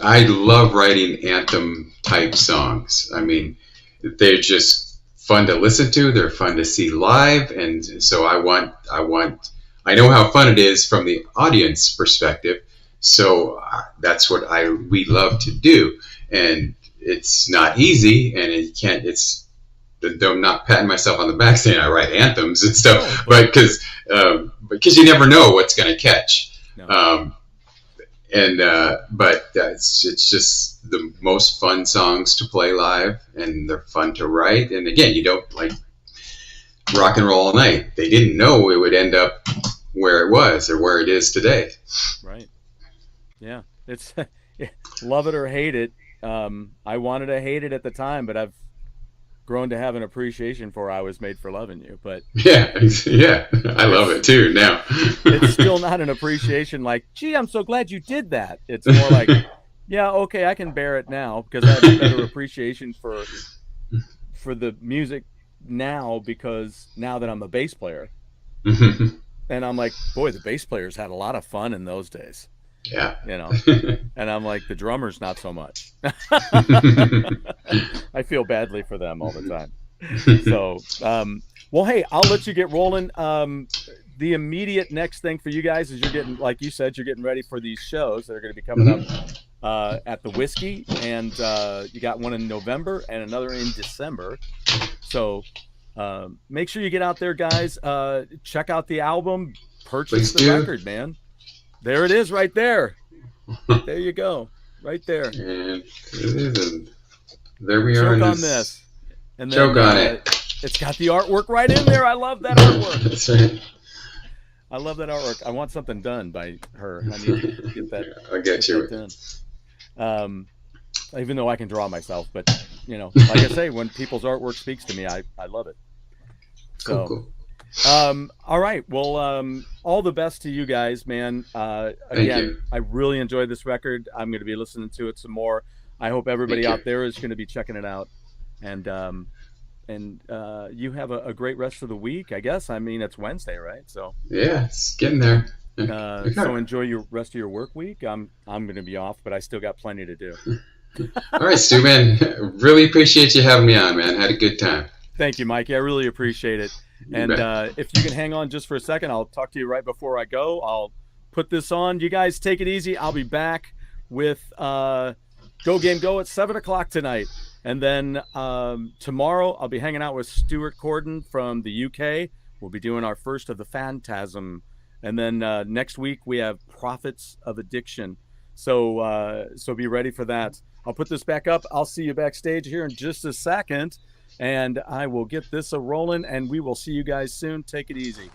I love writing anthem type songs. I Mm-hmm. mean, they're just fun to listen to. They're fun to see live, and so I know how fun it is from the audience perspective. So that's what we love to do, and it's not easy, and it can't. I'm not patting myself on the back saying I write anthems and No, stuff, but but because you never know what's going to catch. no. Um, and but it's just the most fun songs to play live, and they're fun to write. And again, you don't like Rock and Roll All Night. They didn't know it would end up where it was or where it is today. Right. Yeah. It's love it or hate it. I wanted to hate it at the time, but I've grown to have an appreciation for I was made for loving you. But Yeah, yeah, I love it's it too now. it's still not an appreciation like, gee, I'm so glad you did that. It's more like, yeah, okay, I can bear it now because I have a better appreciation for the music now, because now that I'm a bass player, and I'm like, boy, the bass players had a lot of fun in those days, Yeah. you know. And I'm like, the drummers not so much. I feel badly for them all the time. So, well, hey, I'll let you get rolling. The immediate next thing for you guys is you're getting, like you said, you're getting ready for these shows that are going to be coming up Mhm. at the Whiskey, and you got one in November and another in December. So make sure you get out there, guys. Check out the album, purchase Please the do. record, man. There it is, right there. There you go, right there. And there we are. Choke In on this, and then Choke on it. it's got the artwork right in there. I love that artwork. That's right. I love that artwork. I want something done by her. I need to get that, I'll get you. done. Even though I can draw myself, but like I say, when people's artwork speaks to me, I love it. Cool, So, cool. all right. Well, all the best to you guys, man. Thank Again, you. I really enjoyed this record. I'm going to be listening to it some more. I hope everybody Thank out you. there is going to be checking it out. And you have a great rest of the week, I guess. I mean, it's Wednesday, right? So, Yeah, it's getting there. so enjoy your rest of your work week. I'm going to be off, but I still got plenty to do. All right, Stu, man. Really appreciate you having me on, man. Had a good time. Thank you, Mikey. I really appreciate it. You And bet. if you can hang on just for a second, I'll talk to you right before I go. I'll put this on. You guys take it easy. I'll be back with Go Game Go at 7 o'clock tonight. And then tomorrow I'll be hanging out with Stuart Corden from the UK. We'll be doing our first of the Phantasm. And then next week we have Prophets of Addiction. So be ready for that. I'll put this back up. I'll see you backstage here in just a second. And I will get this a rolling, and we will see you guys soon. Take it easy.